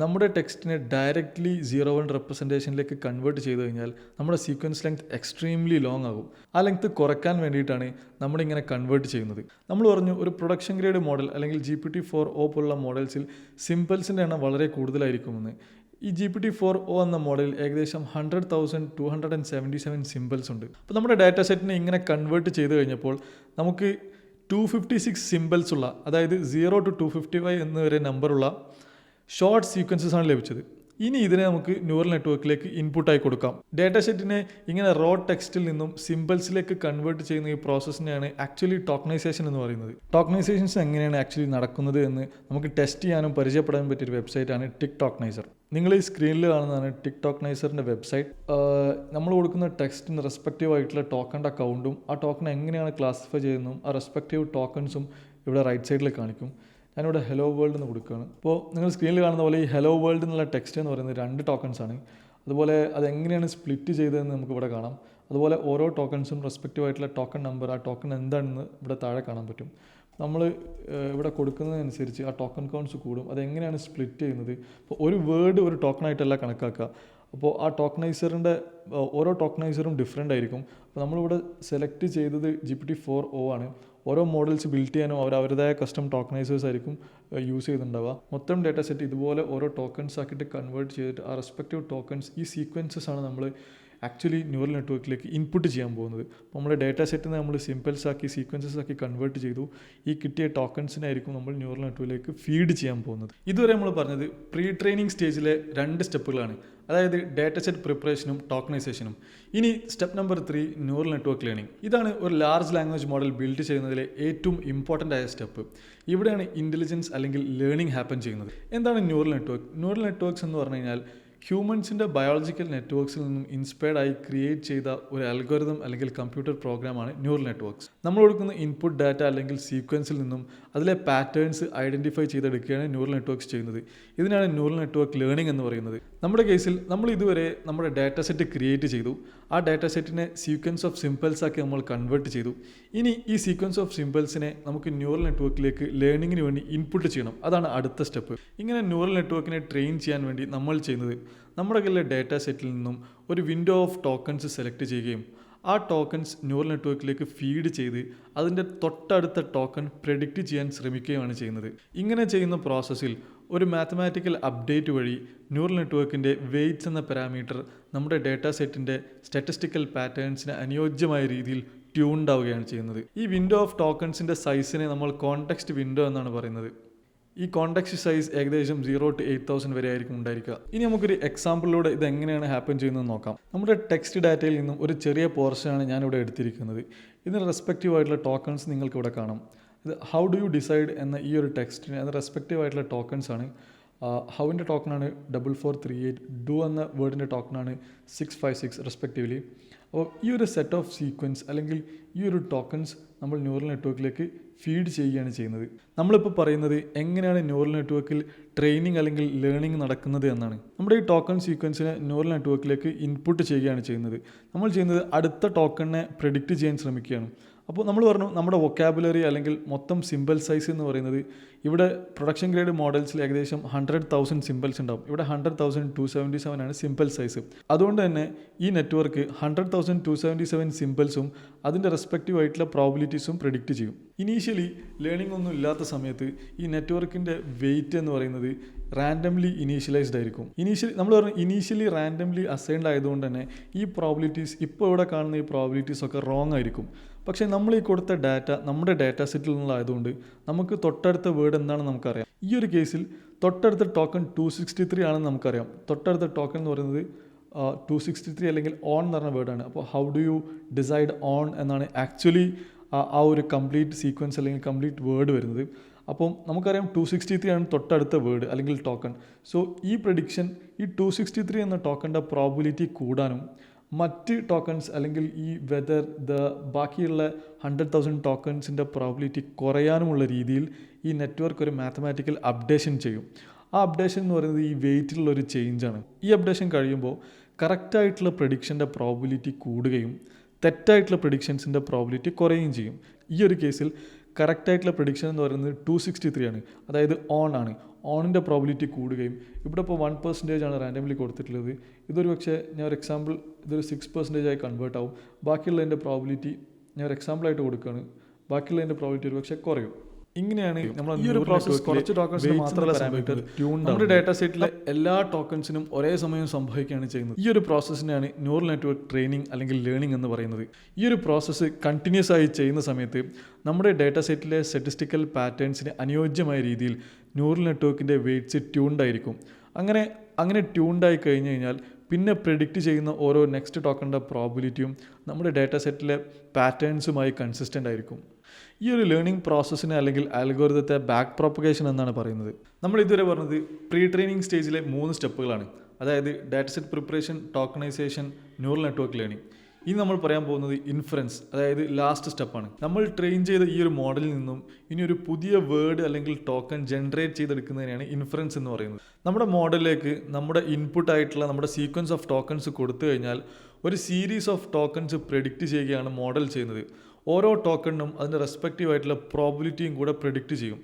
നമ്മുടെ ടെക്സ്റ്റിനെ ഡയറക്റ്റ്ലി 0-1 റെപ്രസെൻറ്റേഷനിലേക്ക് കൺവേർട്ട് ചെയ്ത് കഴിഞ്ഞാൽ നമ്മുടെ സീക്വൻസ് ലെങ്ത് എക്സ്ട്രീംലി ലോങ് ആകും. ആ ലെങ്ത് കുറയ്ക്കാൻ വേണ്ടിയിട്ടാണ് നമ്മളിങ്ങനെ കൺവേർട്ട് ചെയ്യുന്നത്. നമ്മൾ പറഞ്ഞു ഒരു പ്രൊഡക്ഷൻ ഗ്രേഡ് മോഡൽ അല്ലെങ്കിൽ GPT-4o പോലുള്ള മോഡൽസിൽ സിമ്പിൾസിൻ്റെ എണ്ണം വളരെ കൂടുതലായിരിക്കുമെന്ന്. ഈ GPT-4o എന്ന മോഡലിൽ ഏകദേശം 100,277 സിമ്പിൾസ് ഉണ്ട്. അപ്പോൾ നമ്മുടെ ഡാറ്റ സെറ്റിനെ ഇങ്ങനെ കൺവേർട്ട് ചെയ്ത് കഴിഞ്ഞപ്പോൾ നമുക്ക് 256 സിമ്പിൾസ് ഉള്ള, അതായത് 0 to 255 എന്നുവരെ നമ്പറുള്ള ഷോർട്ട് സീക്വൻസസ് ആണ് ലഭിച്ചത്. ഇനി ഇതിനെ നമുക്ക് ന്യൂറൽ നെറ്റ്വർക്കിലേക്ക് ഇൻപുട്ടായി കൊടുക്കാം. ഡാറ്റ സെറ്റിനെ ഇങ്ങനെ റോ ടെക്സ്റ്റിൽ നിന്നും സിമ്പിൾസിലേക്ക് കൺവേർട്ട് ചെയ്യുന്ന ഈ പ്രോസസ്സിനെയാണ് ആക്ച്വലി ടോക്കണൈസേഷൻ എന്ന് പറയുന്നത്. ടോക്കണൈസേഷൻസ് എങ്ങനെയാണ് ആക്ച്വലി നടക്കുന്നത് എന്ന് നമുക്ക് ടെസ്റ്റ് ചെയ്യാനും പരിചയപ്പെടാനും പറ്റിയൊരു വെബ്സൈറ്റാണ് ടിക്ടോക്കനൈസർ. നിങ്ങൾ ഈ സ്ക്രീനിൽ കാണുന്നതാണ് ടിക്ടോക്കനൈസറിൻ്റെ വെബ്സൈറ്റ്. നമ്മൾ കൊടുക്കുന്ന ടെക്സ്റ്റിന് റെസ്പെക്റ്റീവ് ആയിട്ടുള്ള ടോക്കണിൻ്റെ അക്കൗണ്ടും ആ ടോക്കൺ എങ്ങനെയാണ് ക്ലാസിഫൈ ചെയ്യുന്നതും ആ റെസ്പെക്റ്റീവ് ടോക്കൺസും ഇവിടെ റൈറ്റ് സൈഡിൽ കാണിക്കും. ഞാനിവിടെ ഹലോ വേൾഡ് എന്ന് കൊടുക്കുകയാണ്. അപ്പോൾ നിങ്ങൾ സ്ക്രീനിൽ കാണുന്ന പോലെ ഈ ഹലോ വേൾഡ് എന്നുള്ള ടെക്സ്റ്റ് എന്ന് പറയുന്നത് 2 ടോക്കൺസ് ആണ്. അതുപോലെ അതെങ്ങനെയാണ് സ്പ്ലിറ്റ് ചെയ്തതെന്ന് നമുക്കിവിടെ കാണാം. അതുപോലെ ഓരോ ടോക്കൺസും റെസ്പെക്റ്റീവ് ആയിട്ടുള്ള ടോക്കൺ നമ്പർ, ആ ടോക്കൺ എന്താണെന്ന് ഇവിടെ താഴെ കാണാൻ പറ്റും. നമ്മൾ ഇവിടെ കൊടുക്കുന്നതനുസരിച്ച് ആ ടോക്കൺ കൗണ്ട്സ് കൂടും. അതെങ്ങനെയാണ് സ്പ്ലിറ്റ് ചെയ്യുന്നത്? അപ്പോൾ ഒരു വേർഡ് ഒരു ടോക്കണായിട്ടല്ല കണക്കാക്കുക. അപ്പോൾ ആ ടോക്കണൈസറിൻ്റെ ഓരോ ടോക്കണൈസറും ഡിഫറെൻ്റ് ആയിരിക്കും. അപ്പോൾ നമ്മളിവിടെ സെലക്ട് ചെയ്തത് GPT-4o ആണ്. ഓരോ മോഡൽസ് ബിൽഡ് ചെയ്യാനും അവരുടേതായ കസ്റ്റം ടോക്കണൈസേഴ്സ് ആയിരിക്കും യൂസ് ചെയ്തിട്ടുണ്ടാവുക. മൊത്തം ഡാറ്റ സെറ്റ് ഇതുപോലെ ഓരോ ടോക്കൺസ് ആക്കിയിട്ട് കൺവേർട്ട് ചെയ്തിട്ട് ആ റെസ്പെക്റ്റീവ് ടോക്കൺസ്, ഈ സീക്വൻസസ് ആണ് നമ്മൾ ആക്ച്വലി ന്യൂറൽ നെറ്റ്വർക്കിലേക്ക് ഇൻപുട്ട് ചെയ്യാൻ പോകുന്നത്. അപ്പോൾ നമ്മുടെ ഡാറ്റ സെറ്റിനെ നമ്മൾ സിമ്പിൾസ് ആക്കി സീക്വൻസസ് ആക്കി കൺവേർട്ട് ചെയ്തു. ഈ കിട്ടിയ ടോക്കൺസിനായിരിക്കും നമ്മൾ ന്യൂറൽ നെറ്റ്വർക്കിലേക്ക് ഫീഡ് ചെയ്യാൻ പോകുന്നത്. ഇതുവരെ നമ്മൾ പറഞ്ഞത് പ്രീ ട്രെയിനിങ് സ്റ്റേജിലെ 2 സ്റ്റെപ്പുകളാണ്, അതായത് ഡാറ്റ സെറ്റ് പ്രിപ്പറേഷനും ടോക്കണൈസേഷനും. ഇനി step number 3 neural network learning. ഇതാണ് ഒരു ലാർജ് ലാംഗ്വേജ് മോഡൽ ബിൽഡ് ചെയ്യുന്നതിലെ ഏറ്റവും ഇമ്പോർട്ടൻ്റ് ആയ സ്റ്റെപ്പ്. ഇവിടെയാണ് ഇൻ്റലിജൻസ് അല്ലെങ്കിൽ ലേണിംഗ് ഹാപ്പൻ ചെയ്യുന്നത്. എന്താണ് ന്യൂറൽ നെറ്റ്വർക്ക്? ന്യൂറൽ നെറ്റ്വർക്ക്സ് എന്ന് പറഞ്ഞു കഴിഞ്ഞാൽ ഹ്യൂമൻസിൻ്റെ ബയോളജിക്കൽ നെറ്റ്വർക്ക്സിൽ നിന്നും ഇൻസ്പയർഡ് ആയി ക്രിയേറ്റ് ചെയ്ത ഒരു അൽഗോരിതം അല്ലെങ്കിൽ കമ്പ്യൂട്ടർ പ്രോഗ്രാമാണ് ന്യൂറൽ നെറ്റ്വർക്ക്സ്. നമ്മൾ കൊടുക്കുന്ന ഇൻപുട്ട് ഡാറ്റ അല്ലെങ്കിൽ സീക്വൻസിൽ നിന്നും അതിലെ പാറ്റേൺസ് ഐഡൻറ്റിഫൈ ചെയ്തെടുക്കുകയാണ് ന്യൂറൽ നെറ്റ്വർക്ക്സ് ചെയ്യുന്നത്. ഇതിനാണ് ന്യൂറൽ നെറ്റ്വർക്ക് ലേണിംഗ് എന്ന് പറയുന്നത്. നമ്മുടെ കേസിൽ നമ്മൾ ഇതുവരെ നമ്മുടെ ഡാറ്റ സെറ്റ് ക്രിയേറ്റ് ചെയ്തു. ആ ഡാറ്റ സെറ്റിനെ സീക്വൻസ് ഓഫ് സിമ്പിൾസ് ആക്കി നമ്മൾ കൺവേർട്ട് ചെയ്തു. ഇനി ഈ സീക്വൻസ് ഓഫ് സിമ്പിൾസിനെ നമുക്ക് ന്യൂറൽ നെറ്റ്വർക്കിലേക്ക് ലേണിങ്ങിന് വേണ്ടി ഇൻപുട്ട് ചെയ്യണം. അതാണ് അടുത്ത സ്റ്റെപ്പ്. ഇങ്ങനെ ന്യൂറൽ നെറ്റ്വർക്കിനെ ട്രെയിൻ ചെയ്യാൻ വേണ്ടി നമ്മൾ ചെയ്യുന്നത്, നമ്മുടെ കയ്യിലെ ഡാറ്റ സെറ്റിൽ നിന്നും ഒരു വിൻഡോ ഓഫ് ടോക്കൺസ് സെലക്ട് ചെയ്യുകയും ആ ടോക്കൺസ് ന്യൂറൽ നെറ്റ്വർക്കിലേക്ക് ഫീഡ് ചെയ്ത് അതിൻ്റെ തൊട്ടടുത്ത ടോക്കൺ പ്രെഡിക്റ്റ് ചെയ്യാൻ ശ്രമിക്കുകയാണ് ചെയ്യുന്നത്. ഇങ്ങനെ ചെയ്യുന്ന പ്രോസസ്സിൽ ഒരു മാത്തമാറ്റിക്കൽ അപ്ഡേറ്റ് വഴി ന്യൂറൽ നെറ്റ്വർക്കിൻ്റെ വെയ്റ്റ്സ് എന്ന പാരാമീറ്റർ നമ്മുടെ ഡാറ്റ സെറ്റിൻ്റെ സ്റ്റാറ്റിസ്റ്റിക്കൽ പാറ്റേൺസിന് അനുയോജ്യമായ രീതിയിൽ ട്യൂൺഡ് ആവുകയാണ് ചെയ്യുന്നത്. ഈ വിൻഡോ ഓഫ് ടോക്കൺസിൻ്റെ സൈസിനെ നമ്മൾ കോണ്ടെക്സ്റ്റ് വിൻഡോ എന്നാണ് പറയുന്നത്. ഈ കോണ്ടെക്സ്റ്റ് സൈസ് ഏകദേശം 0 to 8000 വരെ ആയിരിക്കും ഉണ്ടായിരിക്കുക. ഇനി നമുക്കൊരു എക്സാമ്പിളിലൂടെ ഇത് എങ്ങനെയാണ് ഹാപ്പൻ ചെയ്യുന്നത് നോക്കാം. നമ്മുടെ ടെക്സ്റ്റ് ഡാറ്റയിൽ നിന്നും ഒരു ചെറിയ പോർഷനാണ് ഞാനിവിടെ എടുത്തിരിക്കുന്നത്. ഇതിന് റെസ്പെക്റ്റീവ് ആയിട്ടുള്ള ടോക്കൺസ് നിങ്ങൾക്ക് ഇവിടെ കാണാം. ഇത് ഹൗ ഡു യു ഡിസൈഡ് എന്ന ഈ ഒരു ടെക്സ്റ്റിന് അത് റെസ്പെക്റ്റീവ് ആയിട്ടുള്ള ടോക്കൺസ് ആണ്. ഹൗവിൻ്റെ ടോക്കണാണ് 4438, ഡു എന്ന വേർഡിൻ്റെ ടോക്കണാണ് 656 റെസ്പെക്റ്റീവ്ലി. അപ്പോൾ ഈ ഒരു സെറ്റ് ഓഫ് സീക്വൻസ് അല്ലെങ്കിൽ ഈ ഒരു ടോക്കൺസ് നമ്മൾ ന്യൂറൽ നെറ്റ്വർക്കിലേക്ക് ഫീഡ് ചെയ്യുകയാണ് ചെയ്യുന്നത്. നമ്മളിപ്പോൾ പറയുന്നത് എങ്ങനെയാണ് ന്യൂറൽ നെറ്റ്വർക്കിൽ ട്രെയിനിങ് അല്ലെങ്കിൽ ലേണിംഗ് നടക്കുന്നത് എന്നാണ്. നമ്മുടെ ഈ ടോക്കൺ സീക്വൻസിനെ ന്യൂറൽ നെറ്റ്വർക്കിലേക്ക് ഇൻപുട്ട് ചെയ്യുകയാണ് ചെയ്യുന്നത്. നമ്മൾ ചെയ്യുന്നത് അടുത്ത ടോക്കണിനെ പ്രെഡിക്റ്റ് ചെയ്യാൻ ശ്രമിക്കുകയാണ്. അപ്പോൾ നമ്മൾ പറഞ്ഞു നമ്മുടെ വൊക്കാബുലറി അല്ലെങ്കിൽ മൊത്തം സിമ്പിൾ സൈസ് എന്ന് പറയുന്നത് ഇവിടെ പ്രൊഡക്ഷൻ ഗ്രേഡ് മോഡൽസിൽ ഏകദേശം 100,000 സിമ്പിൾസ് ഉണ്ടാവും. ഇവിടെ 100,277 ആണ് സിമ്പിൾ സൈസ്. അതുകൊണ്ട് തന്നെ ഈ നെറ്റ്വർക്ക് 100,277 സിമ്പിൾസും അതിൻ്റെ റെസ്പെക്റ്റീവ് ആയിട്ടുള്ള പ്രോബിലിറ്റീസും പ്രെഡിക്റ്റ് ചെയ്യും. ഇനീഷ്യലി ലേണിംഗ് ഒന്നും ഇല്ലാത്ത സമയത്ത് ഈ നെറ്റ്വർക്കിൻ്റെ വെയിറ്റ് എന്ന് പറയുന്നത് റാൻഡംലി ഇനീഷ്യലൈസ്ഡ് ആയിരിക്കും. നമ്മൾ പറഞ്ഞു ഇനീഷ്യലി റാൻഡംലി അസൈൻഡ് ആയതുകൊണ്ട് തന്നെ ഈ പ്രോബിലിറ്റീസ് ഇപ്പോൾ ഇവിടെ കാണുന്ന ഈ പ്രോബിലിറ്റീസ് ഒക്കെ റോങ് ആയിരിക്കും. പക്ഷേ നമ്മൾ ഈ കൊടുത്ത ഡാറ്റ നമ്മുടെ ഡാറ്റ സെറ്റിൽ നിന്നുള്ളതായതുകൊണ്ട് നമുക്ക് തൊട്ടടുത്ത വേർഡ് എന്താണെന്ന് നമുക്കറിയാം. ഈ ഒരു കേസിൽ തൊട്ടടുത്ത ടോക്കൺ 263 ആണെന്ന് നമുക്കറിയാം. തൊട്ടടുത്ത ടോക്കൺ എന്ന് പറയുന്നത് 263 അല്ലെങ്കിൽ ഓൺ എന്ന് പറഞ്ഞ വേർഡാണ്. അപ്പോൾ how do you decide on എന്നാണ് ആക്ച്വലി ആ ഒരു കംപ്ലീറ്റ് സീക്വൻസ് അല്ലെങ്കിൽ കംപ്ലീറ്റ് വേർഡ് വരുന്നത്. അപ്പം നമുക്കറിയാം 263 ആണ് തൊട്ടടുത്ത വേർഡ് അല്ലെങ്കിൽ ടോക്കൺ. സോ ഈ പ്രഡിക്ഷൻ ഈ 263 എന്ന ടോക്കണിൻ്റെ പ്രോബിലിറ്റി കൂടാനും മറ്റ് ടോക്കൺസ് അല്ലെങ്കിൽ ഈ ബാക്കിയുള്ള 100,000 ടോക്കൺസിൻ്റെ പ്രോബിലിറ്റി കുറയാനുമുള്ള രീതിയിൽ ഈ നെറ്റ്വർക്ക് ഒരു മാത്തമാറ്റിക്കൽ അപ്ഡേഷൻ ചെയ്യും. ആ അപ്ഡേഷൻ എന്ന് പറയുന്നത് ഈ വെയിറ്റിലുള്ളൊരു ചേഞ്ചാണ്. ഈ അപ്ഡേഷൻ കഴിയുമ്പോൾ കറക്റ്റായിട്ടുള്ള പ്രഡിക്ഷൻ്റെ പ്രോബിലിറ്റി കൂടുകയും തെറ്റായിട്ടുള്ള പ്രഡിക്ഷൻസിൻ്റെ പ്രോബിലിറ്റി കുറയുകയും ചെയ്യും. ഈ ഒരു കേസിൽ കറക്റ്റായിട്ടുള്ള പ്രഡിക്ഷൻ എന്ന് പറയുന്നത് 263 ആണ്, അതായത് ഓൺ ആണ്. ഓണിൻ്റെ പ്രോബിലിറ്റി കൂടുകയും ഇവിടെ ഇപ്പോൾ 1% ആണ് റാൻഡംലി കൊടുത്തിട്ടുള്ളത്. ഇതൊരു പക്ഷേ ഞാൻ ഒരു എക്സാമ്പിൾ ഇതൊരു 6% ആയി കൺവേർട്ട് ആവും. ബാക്കിയുള്ളതിൻ്റെ പ്രോബിലിറ്റി ഞാൻ ഒരു എക്സാമ്പിളായിട്ട് കൊടുക്കുകയാണ്. ബാക്കിയുള്ളതിൻ്റെ പ്രോബിലിറ്റി ഒരു പക്ഷേ കുറയും. ഇങ്ങനെയാണ് നമ്മൾ ഈ ഒരു പ്രോസസ് കുറച്ച് ടോക്കൺസിന് മാത്രമല്ല നമ്മുടെ ഡാറ്റ സെറ്റിലെ എല്ലാ ടോക്കൺസിനും ഒരേ സമയം സംഭവിക്കുകയാണ് ചെയ്യുന്നത്. ഈ ഒരു പ്രോസസ്സിനെയാണ് ന്യൂറൽ നെറ്റ്വർക്ക് ട്രെയിനിങ് അല്ലെങ്കിൽ ലേണിംഗ് എന്ന് പറയുന്നത്. ഈ ഒരു പ്രോസസ്സ് കണ്ടിന്യൂസ് ആയി ചെയ്യുന്ന സമയത്ത് നമ്മുടെ ഡാറ്റ സെറ്റിലെ സ്റ്റാറ്റിസ്റ്റിക്കൽ പാറ്റേൺസിന് അനുയോജ്യമായ രീതിയിൽ ന്യൂറൽ നെറ്റ്വർക്കിൻ്റെ വെയ്റ്റ്സ് ട്യൂൺഡ് ആയിരിക്കും. അങ്ങനെ ട്യൂൺഡായി കഴിഞ്ഞ് കഴിഞ്ഞാൽ പിന്നെ പ്രെഡിക്റ്റ് ചെയ്യുന്ന ഓരോ നെക്സ്റ്റ് ടോക്കണിൻ്റെ പ്രോബിലിറ്റിയും നമ്മുടെ ഡാറ്റ സെറ്റിലെ പാറ്റേൺസുമായി കൺസിസ്റ്റൻ്റ് ആയിരിക്കും. ഈ ഒരു ലേണിംഗ് പ്രോസസ്സിനെ അല്ലെങ്കിൽ അൽഗോരിതത്തെ ബാക്ക് പ്രൊപ്പഗേഷൻ എന്നാണ് പറയുന്നത്. നമ്മൾ ഇതുവരെ പറഞ്ഞത് പ്രീ ട്രെയിനിങ് സ്റ്റേജിലെ 3 സ്റ്റെപ്പുകളാണ്, അതായത് data set preparation, tokenization, neural network learning. ഇനി നമ്മൾ പറയാൻ പോകുന്നത് ഇൻഫറൻസ്, അതായത് ലാസ്റ്റ് സ്റ്റെപ്പാണ്. നമ്മൾ ട്രെയിൻ ചെയ്ത ഈ ഒരു മോഡലിൽ നിന്നും ഇനി ഒരു പുതിയ വേർഡ് അല്ലെങ്കിൽ ടോക്കൺ ജനറേറ്റ് ചെയ്തെടുക്കുന്നതിനാണ് ഇൻഫറൻസ് എന്ന് പറയുന്നത്. നമ്മുടെ മോഡലിലേക്ക് നമ്മുടെ ഇൻപുട്ട് ആയിട്ടുള്ള നമ്മുടെ സീക്വൻസ് ഓഫ് ടോക്കൺസ് കൊടുത്തു കഴിഞ്ഞാൽ ഒരു സീരീസ് ഓഫ് ടോക്കൺസ് പ്രെഡിക്റ്റ് ചെയ്യുകയാണ് മോഡൽ ചെയ്യുന്നത്. ഓരോ ടോക്കണിനും അതിൻ്റെ റെസ്പെക്റ്റീവ് ആയിട്ടുള്ള പ്രോബിലിറ്റിയും കൂടെ പ്രെഡിക്റ്റ് ചെയ്യും.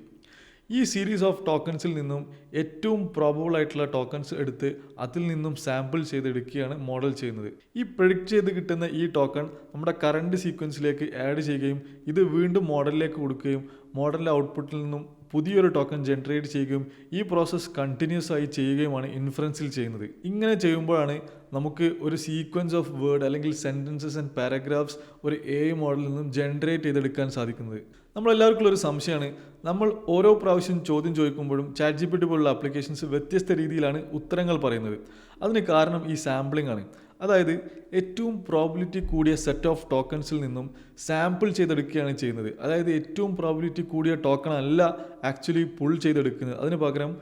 ഈ സീരീസ് ഓഫ് ടോക്കൺസിൽ നിന്നും ഏറ്റവും പ്രോബബിൾ ആയിട്ടുള്ള ടോക്കൺസ് എടുത്ത് അതിൽ നിന്നും സാമ്പിൾ ചെയ്തെടുക്കുകയാണ് മോഡൽ ചെയ്യുന്നത്. ഈ പ്രെഡിക്റ്റ് ചെയ്ത് കിട്ടുന്ന ഈ ടോക്കൺ നമ്മുടെ കറണ്ട് സീക്വൻസിലേക്ക് ആഡ് ചെയ്യുകയും ഇത് വീണ്ടും മോഡലിലേക്ക് കൊടുക്കുകയും മോഡലിൻ്റെ ഔട്ട്പുട്ടിൽ നിന്നും പുതിയൊരു ടോക്കൺ ജനറേറ്റ് ചെയ്യുകയും ഈ പ്രോസസ്സ് കണ്ടിന്യൂസ് ആയി ചെയ്യുകയുമാണ് ഇൻഫറൻസിൽ ചെയ്യുന്നത്. ഇങ്ങനെ ചെയ്യുമ്പോഴാണ് നമുക്ക് ഒരു സീക്വൻസ് ഓഫ് വേർഡ് അല്ലെങ്കിൽ സെൻറ്റൻസസ് ആൻഡ് പാരഗ്രാഫ്സ് ഒരു AI മോഡലിൽ നിന്നും ജനറേറ്റ് ചെയ്തെടുക്കാൻ സാധിക്കുന്നത്. നമ്മളെല്ലാവർക്കും ഒരു സംശയമാണ്, നമ്മൾ ഓരോ പ്രാവശ്യം ചോദ്യം ചോദിക്കുമ്പോഴും ChatGPT പോലുള്ള ആപ്ലിക്കേഷൻസ് വ്യത്യസ്ത രീതിയിലാണ് ഉത്തരങ്ങൾ പറയുന്നത്. അതിന് കാരണം ഈ സാമ്പിളിംഗ് ആണ്. അതായത് ഏറ്റവും പ്രോബിലിറ്റി കൂടിയ സെറ്റ് ഓഫ് ടോക്കൺസിൽ നിന്നും സാമ്പിൾ ചെയ്തെടുക്കുകയാണ് ചെയ്യുന്നത്. അതായത് ഏറ്റവും പ്രോബിലിറ്റി കൂടിയ ടോക്കൺ അല്ല ആക്ച്വലി പുൾ ചെയ്തെടുക്കുന്നത്, അതിന് പകരം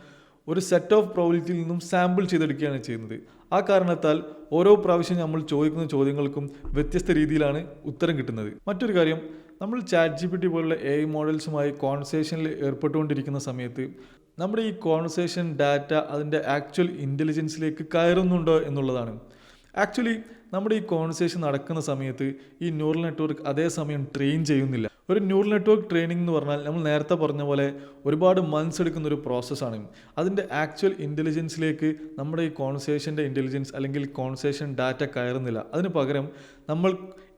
ഒരു സെറ്റ് ഓഫ് പ്രോബിലിറ്റിയിൽ നിന്നും സാമ്പിൾ ചെയ്തെടുക്കുകയാണ് ചെയ്യുന്നത്. ആ കാരണത്താൽ ഓരോ പ്രാവശ്യം നമ്മൾ ചോദിക്കുന്ന ചോദ്യങ്ങൾക്കും വ്യത്യസ്ത രീതിയിലാണ് ഉത്തരം കിട്ടുന്നത്. മറ്റൊരു കാര്യം, നമ്മൾ ChatGPT പോലുള്ള AI മോഡൽസുമായി കോൺവെർസേഷനിൽ ഏർപ്പെട്ടുകൊണ്ടിരിക്കുന്ന സമയത്ത് നമ്മുടെ ഈ കോൺവെർസേഷൻ ഡാറ്റ അതിൻ്റെ ആക്ച്വൽ ഇൻ്റലിജൻസിലേക്ക് കയറുന്നുണ്ടോ എന്നുള്ളതാണ്. ആക്ച്വലി നമ്മുടെ ഈ കോൺവെർസേഷൻ നടക്കുന്ന സമയത്ത് ഈ ന്യൂറൽ നെറ്റ്വർക്ക് അതേസമയം ട്രെയിൻ ചെയ്യുന്നില്ല. ഒരു ന്യൂറൽ നെറ്റ്വർക്ക് ട്രെയിനിങ് എന്ന് പറഞ്ഞാൽ നമ്മൾ നേരത്തെ പറഞ്ഞ പോലെ ഒരുപാട് മന്ത്സ് എടുക്കുന്ന ഒരു പ്രോസസ്സാണ്. അതിൻ്റെ ആക്ച്വൽ ഇൻ്റലിജൻസിലേക്ക് നമ്മുടെ ഈ കോൺവെർസേഷൻ്റെ ഇൻ്റലിജൻസ് അല്ലെങ്കിൽ കോൺവെർസേഷൻ ഡാറ്റ കയറുന്നില്ല. അതിന് പകരം നമ്മൾ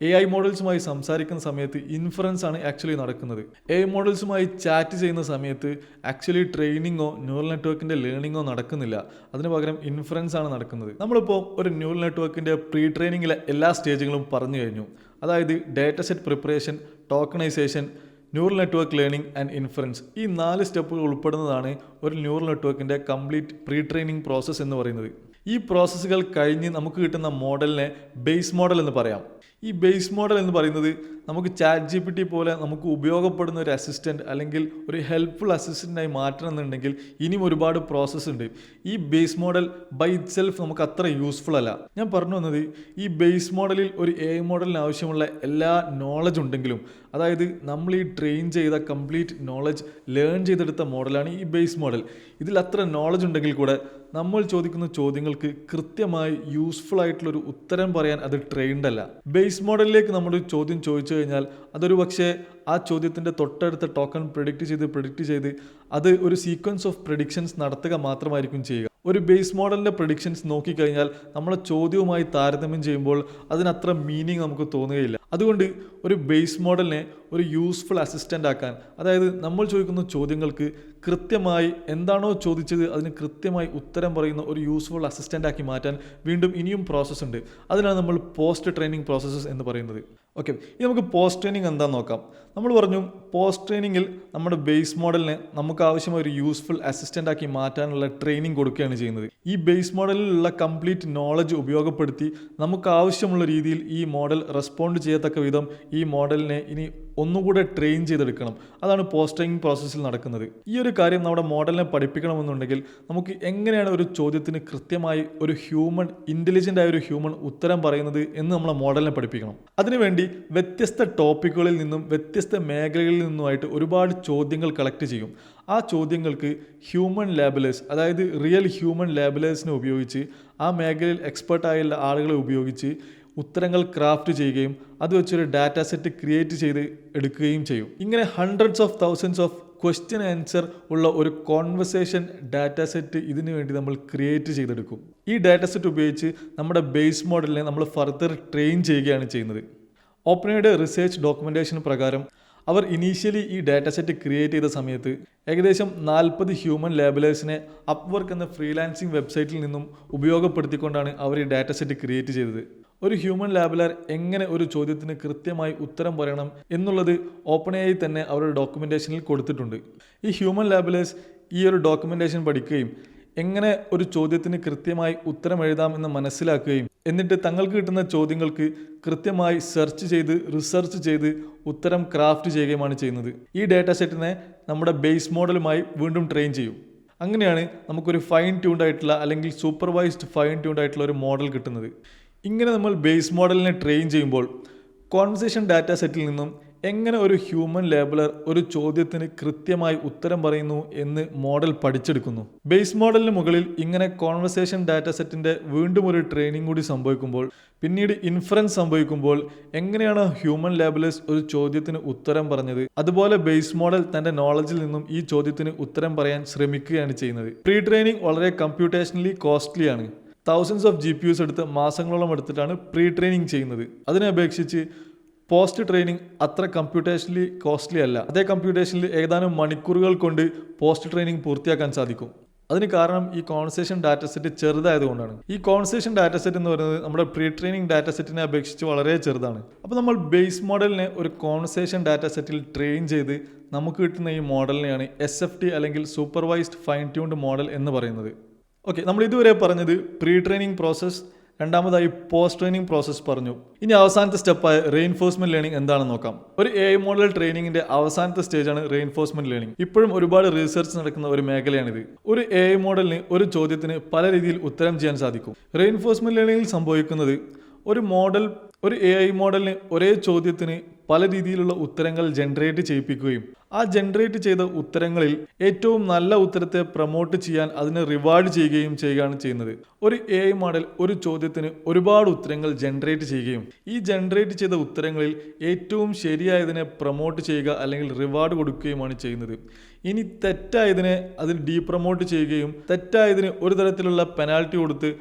AI മോഡൽസുമായി സംസാരിക്കുന്ന സമയത്ത് ഇൻഫറൻസ് ആണ് ആക്ച്വലി നടക്കുന്നത്. AI മോഡൽസുമായി ചാറ്റ് ചെയ്യുന്ന സമയത്ത് ആക്ച്വലി ട്രെയിനിങ്ങോ ന്യൂറൽ നെറ്റ്വർക്കിൻ്റെ ലേണിങ്ങോ നടക്കുന്നില്ല. അതിന് പകരം ഇൻഫറൻസ് ആണ് നടക്കുന്നത്. നമ്മളിപ്പോൾ ഒരു ന്യൂറൽ നെറ്റ്വർക്കിൻ്റെ പ്രീ ട്രെയിനിങ്ങിലെ എല്ലാ സ്റ്റേജുകളും പറഞ്ഞു കഴിഞ്ഞു. അതായത് data set preparation, tokenization, neural network learning and inference. ഈ 4 സ്റ്റെപ്പുകൾ ഉൾപ്പെടുന്നതാണ് ഒരു ന്യൂറൽ നെറ്റ്വർക്കിൻ്റെ കംപ്ലീറ്റ് പ്രീ ട്രെയിനിങ് പ്രോസസ്സ് എന്ന് പറയുന്നത്. ഈ പ്രോസസ്സുകൾ കഴിഞ്ഞ് നമുക്ക് കിട്ടുന്ന മോഡലിനെ ബേസ് മോഡൽ എന്ന് പറയാം. ഈ ബേസ് മോഡൽ എന്ന് പറയുന്നത് നമുക്ക് ChatGPT പോലെ നമുക്ക് ഉപയോഗപ്പെടുന്ന ഒരു അസിസ്റ്റൻറ്റ് അല്ലെങ്കിൽ ഒരു ഹെൽപ്ഫുൾ അസിസ്റ്റൻ്റായി മാറ്റണമെന്നുണ്ടെങ്കിൽ ഇനിയും ഒരുപാട് പ്രോസസ്സ് ഉണ്ട്. ഈ base model by itself നമുക്ക് അത്ര യൂസ്ഫുൾ അല്ല. ഞാൻ പറഞ്ഞു വന്നത്, ഈ ബേസ് മോഡലിൽ ഒരു AI മോഡലിന് ആവശ്യമുള്ള എല്ലാ നോളജ് ഉണ്ടെങ്കിലും, അതായത് നമ്മൾ ഈ ട്രെയിൻ ചെയ്ത കംപ്ലീറ്റ് നോളജ് ലേൺ ചെയ്തെടുത്ത മോഡലാണ് ഈ ബേസ് മോഡൽ. ഇതിൽ അത്ര നോളജ് ഉണ്ടെങ്കിൽ കൂടെ നമ്മൾ ചോദിക്കുന്ന ചോദ്യങ്ങൾക്ക് കൃത്യമായി യൂസ്ഫുൾ ആയിട്ടുള്ളൊരു ഉത്തരം പറയാൻ അത് ട്രെയിൻഡ് അല്ല. ബേസ് മോഡലിലേക്ക് നമ്മളൊരു ചോദ്യം ചോദിച്ചു കഴിഞ്ഞാൽ അതൊരു പക്ഷേ ആ ചോദ്യത്തിൻ്റെ തൊട്ടടുത്ത ടോക്കൺ പ്രെഡിക്റ്റ് ചെയ്ത് അത് ഒരു സീക്വൻസ് ഓഫ് പ്രെഡിക്ഷൻസ് നടത്തുക മാത്രമായിരിക്കും ചെയ്യുക. ഒരു ബേസ് മോഡലിൻ്റെ പ്രെഡിക്ഷൻസ് നോക്കിക്കഴിഞ്ഞാൽ നമ്മളെ ചോദ്യവുമായി താരതമ്യം ചെയ്യുമ്പോൾ അതിനത്ര മീനിങ് നമുക്ക് തോന്നുകയില്ല. അതുകൊണ്ട് ഒരു ബേസ് മോഡലിനെ ഒരു യൂസ്ഫുൾ അസിസ്റ്റൻ്റ് ആക്കാൻ, അതായത് നമ്മൾ ചോദിക്കുന്ന ചോദ്യങ്ങൾക്ക് കൃത്യമായി എന്താണോ ചോദിച്ചത് അതിന് കൃത്യമായി ഉത്തരം പറയുന്ന ഒരു യൂസ്ഫുൾ അസിസ്റ്റൻ്റ് ആക്കി മാറ്റാൻ വീണ്ടും ഇനിയും പ്രോസസ്സ് ഉണ്ട്. അതിനാണ് നമ്മൾ പോസ്റ്റ് ട്രെയിനിങ് പ്രോസസ്സസ് എന്ന് പറയുന്നത്. ഓക്കെ, ഇനി നമുക്ക് പോസ്റ്റ് ട്രെയിനിങ് എന്താണെന്ന് നോക്കാം. നമ്മൾ പറഞ്ഞു, പോസ്റ്റ് ട്രെയിനിങ്ങിൽ നമ്മുടെ ബേസ് മോഡലിനെ നമുക്ക് ആവശ്യമായ ഒരു യൂസ്ഫുൾ അസിസ്റ്റൻ്റ് ആക്കി മാറ്റാനുള്ള ട്രെയിനിങ് കൊടുക്കുകയാണ് ചെയ്യുന്നത്. ഈ ബേസ് മോഡലിലുള്ള കംപ്ലീറ്റ് നോളജ് ഉപയോഗപ്പെടുത്തി നമുക്ക് ആവശ്യമുള്ള രീതിയിൽ ഈ മോഡൽ റെസ്പോണ്ട് ചെയ്യത്തക്ക വിധം ഈ മോഡലിനെ ഇനി ഒന്നുകൂടെ ട്രെയിൻ ചെയ്തെടുക്കണം. അതാണ് പോസ്റ്റ് ട്രെയിനിങ് പ്രോസസ്സിൽ നടക്കുന്നത്. ഈ ഒരു കാര്യം നമ്മുടെ മോഡലിനെ പഠിപ്പിക്കണമെന്നുണ്ടെങ്കിൽ നമുക്ക് എങ്ങനെയാണ് ഒരു ചോദ്യത്തിന് കൃത്യമായി ഒരു ഇൻ്റലിജൻ്റ് ആയ ഒരു ഹ്യൂമൻ ഉത്തരം പറയുന്നത് എന്ന് നമ്മളെ മോഡലിനെ പഠിപ്പിക്കണം. അതിനുവേണ്ടി വ്യത്യസ്ത ടോപ്പിക്കുകളിൽ നിന്നും വ്യത്യസ്ത മേഖലകളിൽ നിന്നുമായിട്ട് ഒരുപാട് ചോദ്യങ്ങൾ കളക്ട് ചെയ്യും. ആ ചോദ്യങ്ങൾക്ക് ഹ്യൂമൻ ലാബലേഴ്സ്, അതായത് റിയൽ ഹ്യൂമൻ ലാബലേഴ്സിനെ ഉപയോഗിച്ച് ആ മേഖലയിൽ എക്സ്പേർട്ടായുള്ള ആളുകളെ ഉപയോഗിച്ച് ഉത്തരങ്ങൾ ക്രാഫ്റ്റ് ചെയ്യുകയും അത് വെച്ചൊരു ഡാറ്റ സെറ്റ് ക്രിയേറ്റ് ചെയ്ത് എടുക്കുകയും ചെയ്യും. ഇങ്ങനെ hundreds of thousands of question answer ഉള്ള ഒരു കോൺവെർസേഷൻ ഡാറ്റ സെറ്റ് ഇതിനു വേണ്ടി നമ്മൾ ക്രിയേറ്റ് ചെയ്തെടുക്കും. ഈ ഡാറ്റ സെറ്റ് ഉപയോഗിച്ച് നമ്മുടെ ബേസ് മോഡലിനെ നമ്മൾ ഫർദർ ട്രെയിൻ ചെയ്യുകയാണ് ചെയ്യുന്നത്. ഓപ്പൺഎഐയുടെ റിസർച്ച് ഡോക്യുമെൻറ്റേഷൻ പ്രകാരം അവർ ഇനീഷ്യലി ഈ ഡാറ്റ സെറ്റ് ക്രിയേറ്റ് ചെയ്ത സമയത്ത് ഏകദേശം 40 ഹ്യൂമൻ ലാബലേഴ്സിനെ അപ്വർക്ക് എന്ന ഫ്രീലാൻസിങ് വെബ്സൈറ്റിൽ നിന്നും ഉപയോഗപ്പെടുത്തിക്കൊണ്ടാണ് അവർ ഈ ഡാറ്റ സെറ്റ് ക്രിയേറ്റ് ചെയ്തത്. ഒരു ഹ്യൂമൻ ലാബലർ എങ്ങനെ ഒരു ചോദ്യത്തിന് കൃത്യമായി ഉത്തരം പറയണം എന്നുള്ളത് ഓപ്പൺഎഐ തന്നെ അവരുടെ ഡോക്യുമെൻറ്റേഷനിൽ കൊടുത്തിട്ടുണ്ട്. ഈ ഹ്യൂമൻ ലാബലേഴ്സ് ഈ ഒരു ഡോക്യുമെൻറ്റേഷൻ പഠിക്കുകയും എങ്ങനെ ഒരു ചോദ്യത്തിന് കൃത്യമായി ഉത്തരം എഴുതാമെന്ന് മനസ്സിലാക്കുകയും എന്നിട്ട് തങ്ങൾക്ക് കിട്ടുന്ന ചോദ്യങ്ങൾക്ക് കൃത്യമായി റിസർച്ച് ചെയ്ത് ഉത്തരം ക്രാഫ്റ്റ് ചെയ്യുകയുമാണ് ചെയ്യുന്നത്. ഈ ഡാറ്റ സെറ്റിനെ നമ്മുടെ ബേസ് മോഡലുമായി വീണ്ടും ട്രെയിൻ ചെയ്യും. അങ്ങനെയാണ് നമുക്കൊരു ഫൈൻ ട്യൂൺഡ് ആയിട്ടുള്ള അല്ലെങ്കിൽ സൂപ്പർവൈസ്ഡ് ഫൈൻ ട്യൂൺഡ് ആയിട്ടുള്ള ഒരു മോഡൽ കിട്ടുന്നത്. ഇങ്ങനെ നമ്മൾ ബേസ് മോഡലിനെ ട്രെയിൻ ചെയ്യുമ്പോൾ കോൺവെർസേഷൻ ഡാറ്റ സെറ്റിൽ നിന്നും എങ്ങനെ ഒരു ഹ്യൂമൻ ലേബലർ ഒരു ചോദ്യത്തിന് കൃത്യമായി ഉത്തരം പറയുന്നു എന്ന് മോഡൽ പഠിച്ചെടുക്കുന്നു. ബേസ് മോഡലിന് മുകളിൽ ഇങ്ങനെ കോൺവെർസേഷൻ ഡാറ്റ സെറ്റിന്റെ വീണ്ടും ഒരു ട്രെയിനിങ് കൂടി സംഭവിക്കുമ്പോൾ പിന്നീട് ഇൻഫറൻസ് സംഭവിക്കുമ്പോൾ എങ്ങനെയാണ് ഹ്യൂമൻ ലേബലേഴ്സ് ഒരു ചോദ്യത്തിന് ഉത്തരം പറഞ്ഞത്, അതുപോലെ ബേസ് മോഡൽ തന്റെ നോളജിൽ നിന്നും ഈ ചോദ്യത്തിന് ഉത്തരം പറയാൻ ശ്രമിക്കുകയാണ് ചെയ്യുന്നത്. പ്രീ ട്രെയിനിങ് വളരെ കമ്പ്യൂട്ടേഷണലി കോസ്റ്റ്ലി ആണ്. തൗസൻഡ്സ് ഓഫ് GPUs എടുത്ത് മാസങ്ങളോളം എടുത്തിട്ടാണ് പ്രീ ട്രെയിനിങ് ചെയ്യുന്നത്. അതിനെ അപേക്ഷിച്ച് പോസ്റ്റ് ട്രെയിനിങ് അത്ര കമ്പ്യൂട്ടേഷണലി കോസ്റ്റ്ലി അല്ല. അതേ കമ്പ്യൂട്ടേഷനിൽ ഏതാനും മണിക്കൂറുകൾ കൊണ്ട് പോസ്റ്റ് ട്രെയിനിങ് പൂർത്തിയാക്കാൻ സാധിക്കും. അതിന് കാരണം ഈ കോൺവെർസേഷൻ ഡാറ്റ സെറ്റ് ചെറുതായതുകൊണ്ടാണ്. ഈ കോൺവെർസേഷൻ ഡാറ്റ സെറ്റ് എന്ന് പറയുന്നത് നമ്മുടെ പ്രീ ട്രെയിനിങ് ഡാറ്റ സെറ്റിനെ അപേക്ഷിച്ച് വളരെ ചെറുതാണ്. അപ്പോൾ നമ്മൾ ബേസ് മോഡലിനെ ഒരു കോൺവെർസേഷൻ ഡാറ്റ സെറ്റിൽ ട്രെയിൻ ചെയ്ത് നമുക്ക് കിട്ടുന്ന ഈ മോഡലിനെയാണ് SFT അല്ലെങ്കിൽ സൂപ്പർവൈസ്ഡ് ഫൈൻ ട്യൂൺഡ് മോഡൽ എന്ന് പറയുന്നത്. ഓക്കെ, നമ്മൾ ഇതുവരെ പറഞ്ഞത് പ്രീ ട്രെയിനിങ് പ്രോസസ്സ്, രണ്ടാമതായി പോസ്റ്റ് ട്രെയിനിങ് പ്രോസസ്സ് പറഞ്ഞു. ഇനി അവസാനത്തെ സ്റ്റെപ്പായ റെയിൻഫോഴ്സ്മെന്റ് ലേണിംഗ് എന്താണെന്ന് നോക്കാം. ഒരു AI മോഡൽ ട്രെയിനിങ്ങിന്റെ അവസാനത്തെ സ്റ്റേജാണ് റെയിൻഫോഴ്സ്മെന്റ് ലേണിംഗ്. ഇപ്പോഴും ഒരുപാട് റിസർച്ച് നടക്കുന്ന ഒരു മേഖലയാണിത്. ഒരു AI മോഡലിന് ഒരു ചോദ്യത്തിന് പല രീതിയിൽ ഉത്തരം ചെയ്യാൻ സാധിക്കും. റെയിൻഫോഴ്സ്മെന്റ് ലേണിംഗിൽ സംഭവിക്കുന്നത് ഒരു AI മോഡലിന് ഒരേ ചോദ്യത്തിന് പല രീതിയിലുള്ള ഉത്തരങ്ങൾ ജനറേറ്റ് ചെയ്യിപ്പിക്കുകയും ആ ജനറേറ്റ് ചെയ്ത ഉത്തരങ്ങളിൽ ഏറ്റവും നല്ല ഉത്തരത്തെ പ്രൊമോട്ട് ചെയ്യാൻ അതിനെ റിവാർഡ് ചെയ്യുകയും ചെയ്യുകയാണ് ചെയ്യുന്നത്. ഒരു AI മോഡൽ ഒരു ചോദ്യത്തിന് ഒരുപാട് ഉത്തരങ്ങൾ ജനറേറ്റ് ചെയ്യുകയും ഈ ജനറേറ്റ് ചെയ്ത ഉത്തരങ്ങളിൽ ഏറ്റവും ശരിയായതിനെ പ്രൊമോട്ട് ചെയ്യുക അല്ലെങ്കിൽ റിവാർഡ് കൊടുക്കുകയുമാണ് ചെയ്യുന്നത്. ഇനി തെറ്റായതിനെ അതിൽ ഡീപ്രൊമോട്ട് ചെയ്യുകയും തെറ്റായതിന് ഒരു തരത്തിലുള്ള പെനാൽറ്റി കൊടുത്ത്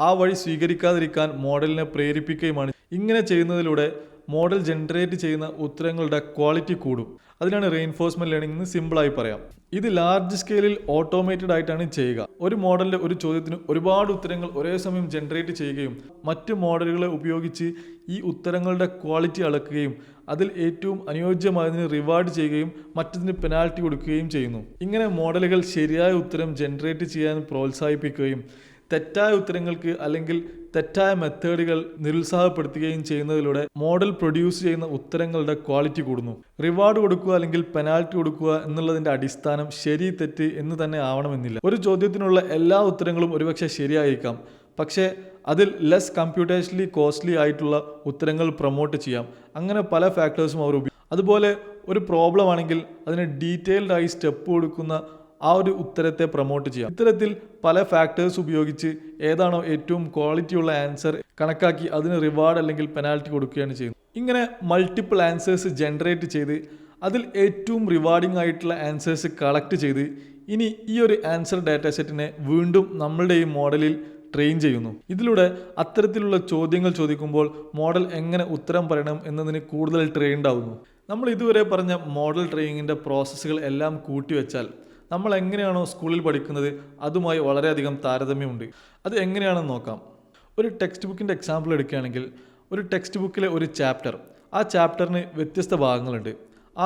ആ വഴി സ്വീകരിക്കാതിരിക്കാൻ മോഡലിനെ പ്രേരിപ്പിക്കുകയുമാണ്. ഇങ്ങനെ ചെയ്യുന്നതിലൂടെ മോഡൽ ജനറേറ്റ് ചെയ്യുന്ന ഉത്തരങ്ങളുടെ ക്വാളിറ്റി കൂടും. അതിനാണ് റെയിൻഫോഴ്സ്മെന്റ് ലേണിംഗ് എന്ന് സിമ്പിളായി പറയാം. ഇത് ലാർജ് സ്കെയിലിൽ ഓട്ടോമേറ്റഡ് ആയിട്ടാണ് ചെയ്യുക. ഒരു മോഡലിന്റെ ഒരു ചോദ്യത്തിന് ഒരുപാട് ഉത്തരങ്ങൾ ഒരേ സമയം ജനറേറ്റ് ചെയ്യുകയും മറ്റ് മോഡലുകളെ ഉപയോഗിച്ച് ഈ ഉത്തരങ്ങളുടെ ക്വാളിറ്റി അളക്കുകയും അതിൽ ഏറ്റവും അനുയോജ്യമായതിന് റിവാർഡ് ചെയ്യുകയും മറ്റതിന് പെനാൽറ്റി കൊടുക്കുകയും ചെയ്യുന്നു. ഇങ്ങനെ മോഡലുകൾ ശരിയായ ഉത്തരം ജനറേറ്റ് ചെയ്യാൻ പ്രോത്സാഹിപ്പിക്കുകയും തെറ്റായ ഉത്തരങ്ങൾക്ക് അല്ലെങ്കിൽ തെറ്റായ മെത്തേഡുകൾ നിരുത്സാഹപ്പെടുത്തുകയും ചെയ്യുന്നതിലൂടെ മോഡൽ പ്രൊഡ്യൂസ് ചെയ്യുന്ന ഉത്തരങ്ങളുടെ ക്വാളിറ്റി കൂടുന്നു. റിവാർഡ് കൊടുക്കുക അല്ലെങ്കിൽ പെനാൽറ്റി കൊടുക്കുക എന്നുള്ളതിന്റെ അടിസ്ഥാനം ശരി തെറ്റ് എന്ന് തന്നെ ആവണമെന്നില്ല. ഒരു ചോദ്യത്തിനുള്ള എല്ലാ ഉത്തരങ്ങളും ഒരുപക്ഷെ ശരിയായിരിക്കാം, പക്ഷേ അതിൽ ലെസ് കമ്പ്യൂട്ടേഷണലി കോസ്റ്റ്ലി ആയിട്ടുള്ള ഉത്തരങ്ങൾ പ്രൊമോട്ട് ചെയ്യാം. അങ്ങനെ പല ഫാക്ടേഴ്സും അവർ അതുപോലെ ഒരു പ്രോബ്ലം ആണെങ്കിൽ അതിന് ഡീറ്റെയിൽഡ് ആയി സ്റ്റെപ്പ് കൊടുക്കുന്ന ആ ഒരു ഉത്തരത്തെ പ്രൊമോട്ട് ചെയ്യാം. ഇത്തരത്തിൽ പല ഫാക്ടേഴ്സ് ഉപയോഗിച്ച് ഏതാണോ ഏറ്റവും ക്വാളിറ്റിയുള്ള ആൻസർ കണക്കാക്കി അതിന് റിവാർഡ് അല്ലെങ്കിൽ പെനാൽറ്റി കൊടുക്കുകയാണ് ചെയ്യുന്നത്. ഇങ്ങനെ മൾട്ടിപ്പിൾ ആൻസേഴ്സ് ജനറേറ്റ് ചെയ്ത് അതിൽ ഏറ്റവും റിവാർഡിംഗ് ആയിട്ടുള്ള ആൻസേഴ്സ് കളക്ട് ചെയ്ത് ഇനി ഈ ഒരു ആൻസർ ഡാറ്റ സെറ്റിനെ വീണ്ടും നമ്മളുടെ ഈ മോഡലിൽ ട്രെയിൻ ചെയ്യുന്നു. ഇതിലൂടെ അത്തരത്തിലുള്ള ചോദ്യങ്ങൾ ചോദിക്കുമ്പോൾ മോഡൽ എങ്ങനെ ഉത്തരം പറയണം എന്നതിന് കൂടുതൽ ട്രെയിൻഡ് ആവുന്നു. നമ്മൾ ഇതുവരെ പറഞ്ഞ മോഡൽ ട്രെയിനിങ്ങിൻ്റെ പ്രോസസ്സുകൾ എല്ലാം കൂട്ടിവെച്ചാൽ നമ്മൾ എങ്ങനെയാണോ സ്കൂളിൽ പഠിക്കുന്നത് അതുമായി വളരെയധികം താരതമ്യമുണ്ട്. അത് എങ്ങനെയാണെന്ന് നോക്കാം. ഒരു ടെക്സ്റ്റ് ബുക്കിൻ്റെ എക്സാമ്പിൾ എടുക്കുകയാണെങ്കിൽ ഒരു ടെക്സ്റ്റ് ബുക്കിലെ ഒരു ചാപ്റ്റർ, ആ ചാപ്റ്ററിന് വ്യത്യസ്ത ഭാഗങ്ങളുണ്ട്.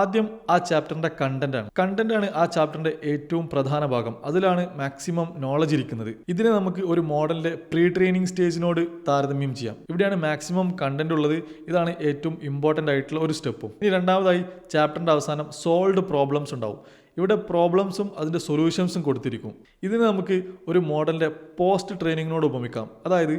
ആദ്യം ആ ചാപ്റ്ററിൻ്റെ കണ്ടന്റാണ് ആ ചാപ്റ്ററിൻ്റെ ഏറ്റവും പ്രധാന ഭാഗം. അതിലാണ് മാക്സിമം നോളജ് ഇരിക്കുന്നത്. ഇതിനെ നമുക്ക് ഒരു മോഡലിൻ്റെ പ്രീ ട്രെയിനിങ് സ്റ്റേജിനോട് താരതമ്യം ചെയ്യാം. ഇവിടെയാണ് മാക്സിമം കണ്ടന്റ് ഉള്ളത്. ഇതാണ് ഏറ്റവും ഇമ്പോർട്ടൻ്റ് ആയിട്ടുള്ള ഒരു സ്റ്റെപ്പും. ഇനി രണ്ടാമതായി ചാപ്റ്ററിൻ്റെ അവസാനം സോൾവ്ഡ് പ്രോബ്ലംസ് ഉണ്ടാവും. ഇവിടെ പ്രോബ്ലംസും അതിൻ്റെ സൊല്യൂഷൻസും കൊടുത്തിരിക്കും. ഇതിനെ നമുക്ക് ഒരു മോഡലിൻ്റെ പോസ്റ്റ് ട്രെയിനിങ്ങിനോട് ഉപമിക്കാം. അതായത്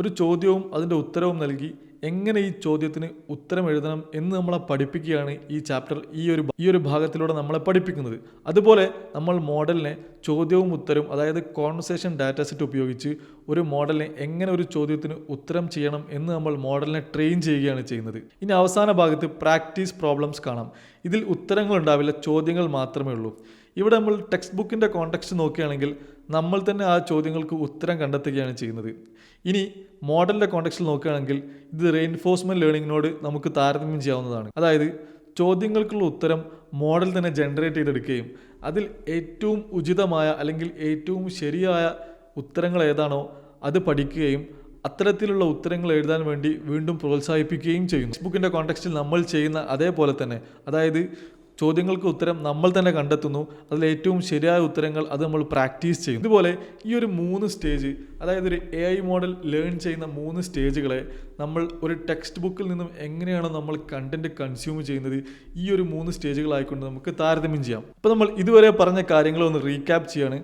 ഒരു ചോദ്യവും അതിൻ്റെ ഉത്തരവും നൽകി എങ്ങനെ ഈ ചോദ്യത്തിന് ഉത്തരം എഴുതണം എന്ന് നമ്മളെ പഠിപ്പിക്കുകയാണ് ഈ ചാപ്റ്റർ ഈ ഒരു ഭാഗത്തിലൂടെ നമ്മളെ പഠിപ്പിക്കുന്നത്. അതുപോലെ നമ്മൾ മോഡലിനെ ചോദ്യവും ഉത്തരവും, അതായത് കോൺവെർസേഷൻ ഡാറ്റ സെറ്റ് ഉപയോഗിച്ച് ഒരു മോഡലിനെ എങ്ങനെ ഒരു ചോദ്യത്തിന് ഉത്തരം ചെയ്യണം എന്ന് നമ്മൾ മോഡലിനെ ട്രെയിൻ ചെയ്യുകയാണ് ചെയ്യുന്നത്. ഇനി അവസാന ഭാഗത്ത് പ്രാക്ടീസ് പ്രോബ്ലംസ് കാണാം. ഇതിൽ ഉത്തരങ്ങൾ ഉണ്ടാവില്ല, ചോദ്യങ്ങൾ മാത്രമേ ഉള്ളൂ. ഇവിടെ നമ്മൾ ടെക്സ്റ്റ് ബുക്കിൻ്റെ കോണ്ടെക്സ്റ്റ് നോക്കുകയാണെങ്കിൽ നമ്മൾ തന്നെ ആ ചോദ്യങ്ങൾക്ക് ഉത്തരം കണ്ടെത്തുകയാണ് ചെയ്യുന്നത്. ഇനി മോഡലിൻ്റെ കോണ്ടെക്സ്റ്റിൽ നോക്കുകയാണെങ്കിൽ ഇത് റെയിൻഫോഴ്സ്മെന്റ് ലേണിങ്ങിനോട് നമുക്ക് താരതമ്യം ചെയ്യാവുന്നതാണ്. അതായത് ചോദ്യങ്ങൾക്കുള്ള ഉത്തരം മോഡൽ തന്നെ ജനറേറ്റ് ചെയ്തെടുക്കുകയും അതിൽ ഏറ്റവും ഉചിതമായ അല്ലെങ്കിൽ ഏറ്റവും ശരിയായ ഉത്തരങ്ങൾ ഏതാണോ അത് പഠിക്കുകയും അത്തരത്തിലുള്ള ഉത്തരങ്ങൾ എഴുതാൻ വേണ്ടി വീണ്ടും പ്രോത്സാഹിപ്പിക്കുകയും ചെയ്യുന്നു. ടെക്സ്റ്റ് ബുക്കിൻ്റെ കോണ്ടെക്സ്റ്റിൽ നമ്മൾ ചെയ്യുന്ന അതേപോലെ തന്നെ, അതായത് ചോദ്യങ്ങൾക്ക് ഉത്തരം നമ്മൾ തന്നെ കണ്ടെത്തുന്നു, അതിൽ ഏറ്റവും ശരിയായ ഉത്തരങ്ങൾ അത് നമ്മൾ പ്രാക്ടീസ് ചെയ്യും. ഇതുപോലെ ഈ ഒരു 3 സ്റ്റേജ്, അതായത് ഒരു AI മോഡൽ ലേൺ ചെയ്യുന്ന 3 സ്റ്റേജുകളെ നമ്മൾ ഒരു ടെക്സ്റ്റ് ബുക്കിൽ നിന്നും എങ്ങനെയാണ് നമ്മൾ കണ്ടന്റ് കൺസ്യൂം ചെയ്യുന്നത് ഈ ഒരു 3 സ്റ്റേജുകളായിക്കൊണ്ട് നമുക്ക് താരതമ്യം ചെയ്യാം. അപ്പോൾ നമ്മൾ ഇതുവരെ പറഞ്ഞ കാര്യങ്ങളൊന്ന് റീക്യാപ്പ് ചെയ്യാണ്.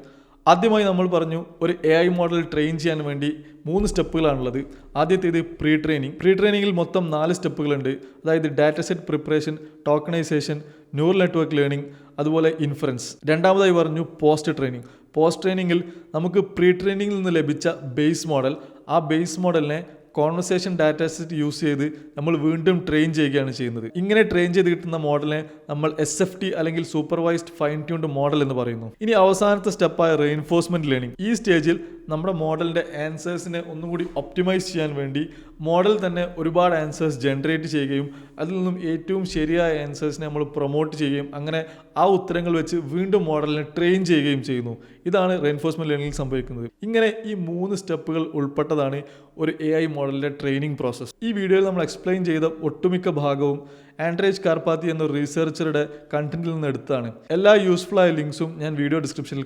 ആദ്യമായി നമ്മൾ പറഞ്ഞു ഒരു AI മോഡൽ ട്രെയിൻ ചെയ്യാൻ വേണ്ടി 3 സ്റ്റെപ്പുകളാണുള്ളത്. ആദ്യത്തേത് പ്രീ ട്രെയിനിങ്. പ്രീ ട്രെയിനിങ്ങിൽ മൊത്തം 4 സ്റ്റെപ്പുകളുണ്ട്. അതായത് data set preparation, tokenization, neural network learning, അതുപോലെ ഇൻഫറൻസ്. രണ്ടാമതായി പറഞ്ഞു പോസ്റ്റ് ട്രെയിനിങ്. പോസ്റ്റ് ട്രെയിനിങ്ങിൽ നമുക്ക് പ്രീ ട്രെയിനിങ്ങിൽ നിന്ന് ലഭിച്ച ബേസ് മോഡൽ, ആ ബേസ് മോഡലിനെ കോൺവെർസേഷൻ ഡാറ്റ സെറ്റ് യൂസ് ചെയ്ത് നമ്മൾ വീണ്ടും ട്രെയിൻ ചെയ്യുകയാണ് ചെയ്യുന്നത്. ഇങ്ങനെ ട്രെയിൻ ചെയ്ത് കിട്ടുന്ന മോഡലിനെ നമ്മൾ SFT അല്ലെങ്കിൽ സൂപ്പർവൈസ്ഡ് ഫൈൻ ട്യൂൺഡ് മോഡൽ എന്ന് പറയുന്നു. ഇനി അവസാനത്തെ സ്റ്റെപ്പായ റെയിൻഫോഴ്സ്മെന്റ് ലേണിംഗ്. ഈ സ്റ്റേജിൽ നമ്മുടെ മോഡലിന്റെ ആൻസേഴ്സിനെ ഒന്നുകൂടി ഒപ്റ്റിമൈസ് ചെയ്യാൻ വേണ്ടി മോഡൽ തന്നെ ഒരുപാട് ആൻസേഴ്സ് ജനറേറ്റ് ചെയ്യുകയും അതിൽ നിന്നും ഏറ്റവും ശരിയായ ആൻസേഴ്സിനെ നമ്മൾ പ്രൊമോട്ട് ചെയ്യുകയും അങ്ങനെ ആ ഉത്തരങ്ങൾ വെച്ച് വീണ്ടും മോഡലിനെ ട്രെയിൻ ചെയ്യുകയും ചെയ്യുന്നു. ഇതാണ് റെയിൻഫോഴ്സ്മെന്റ് ലേണിംഗിൽ സംഭവിക്കുന്നത്. ഇങ്ങനെ ഈ 3 സ്റ്റെപ്പുകൾ ഉൾപ്പെട്ടതാണ് ഒരു AI മോഡലിന്റെ ട്രെയിനിങ് പ്രോസസ്സ്. ഈ വീഡിയോയിൽ നമ്മൾ എക്സ്പ്ലെയിൻ ചെയ്ത ഒട്ടുമിക്ക ഭാഗവും ആൻഡ്രേജ് കാർപാത്തി എന്ന റിസർച്ചറുടെ കണ്ടന്റിൽ നിന്ന് എടുത്താണ്. എല്ലാ യൂസ്ഫുൾ ആയ ലിങ്ക്സും ഞാൻ വീഡിയോ ഡിസ്ക്രിപ്ഷനിൽ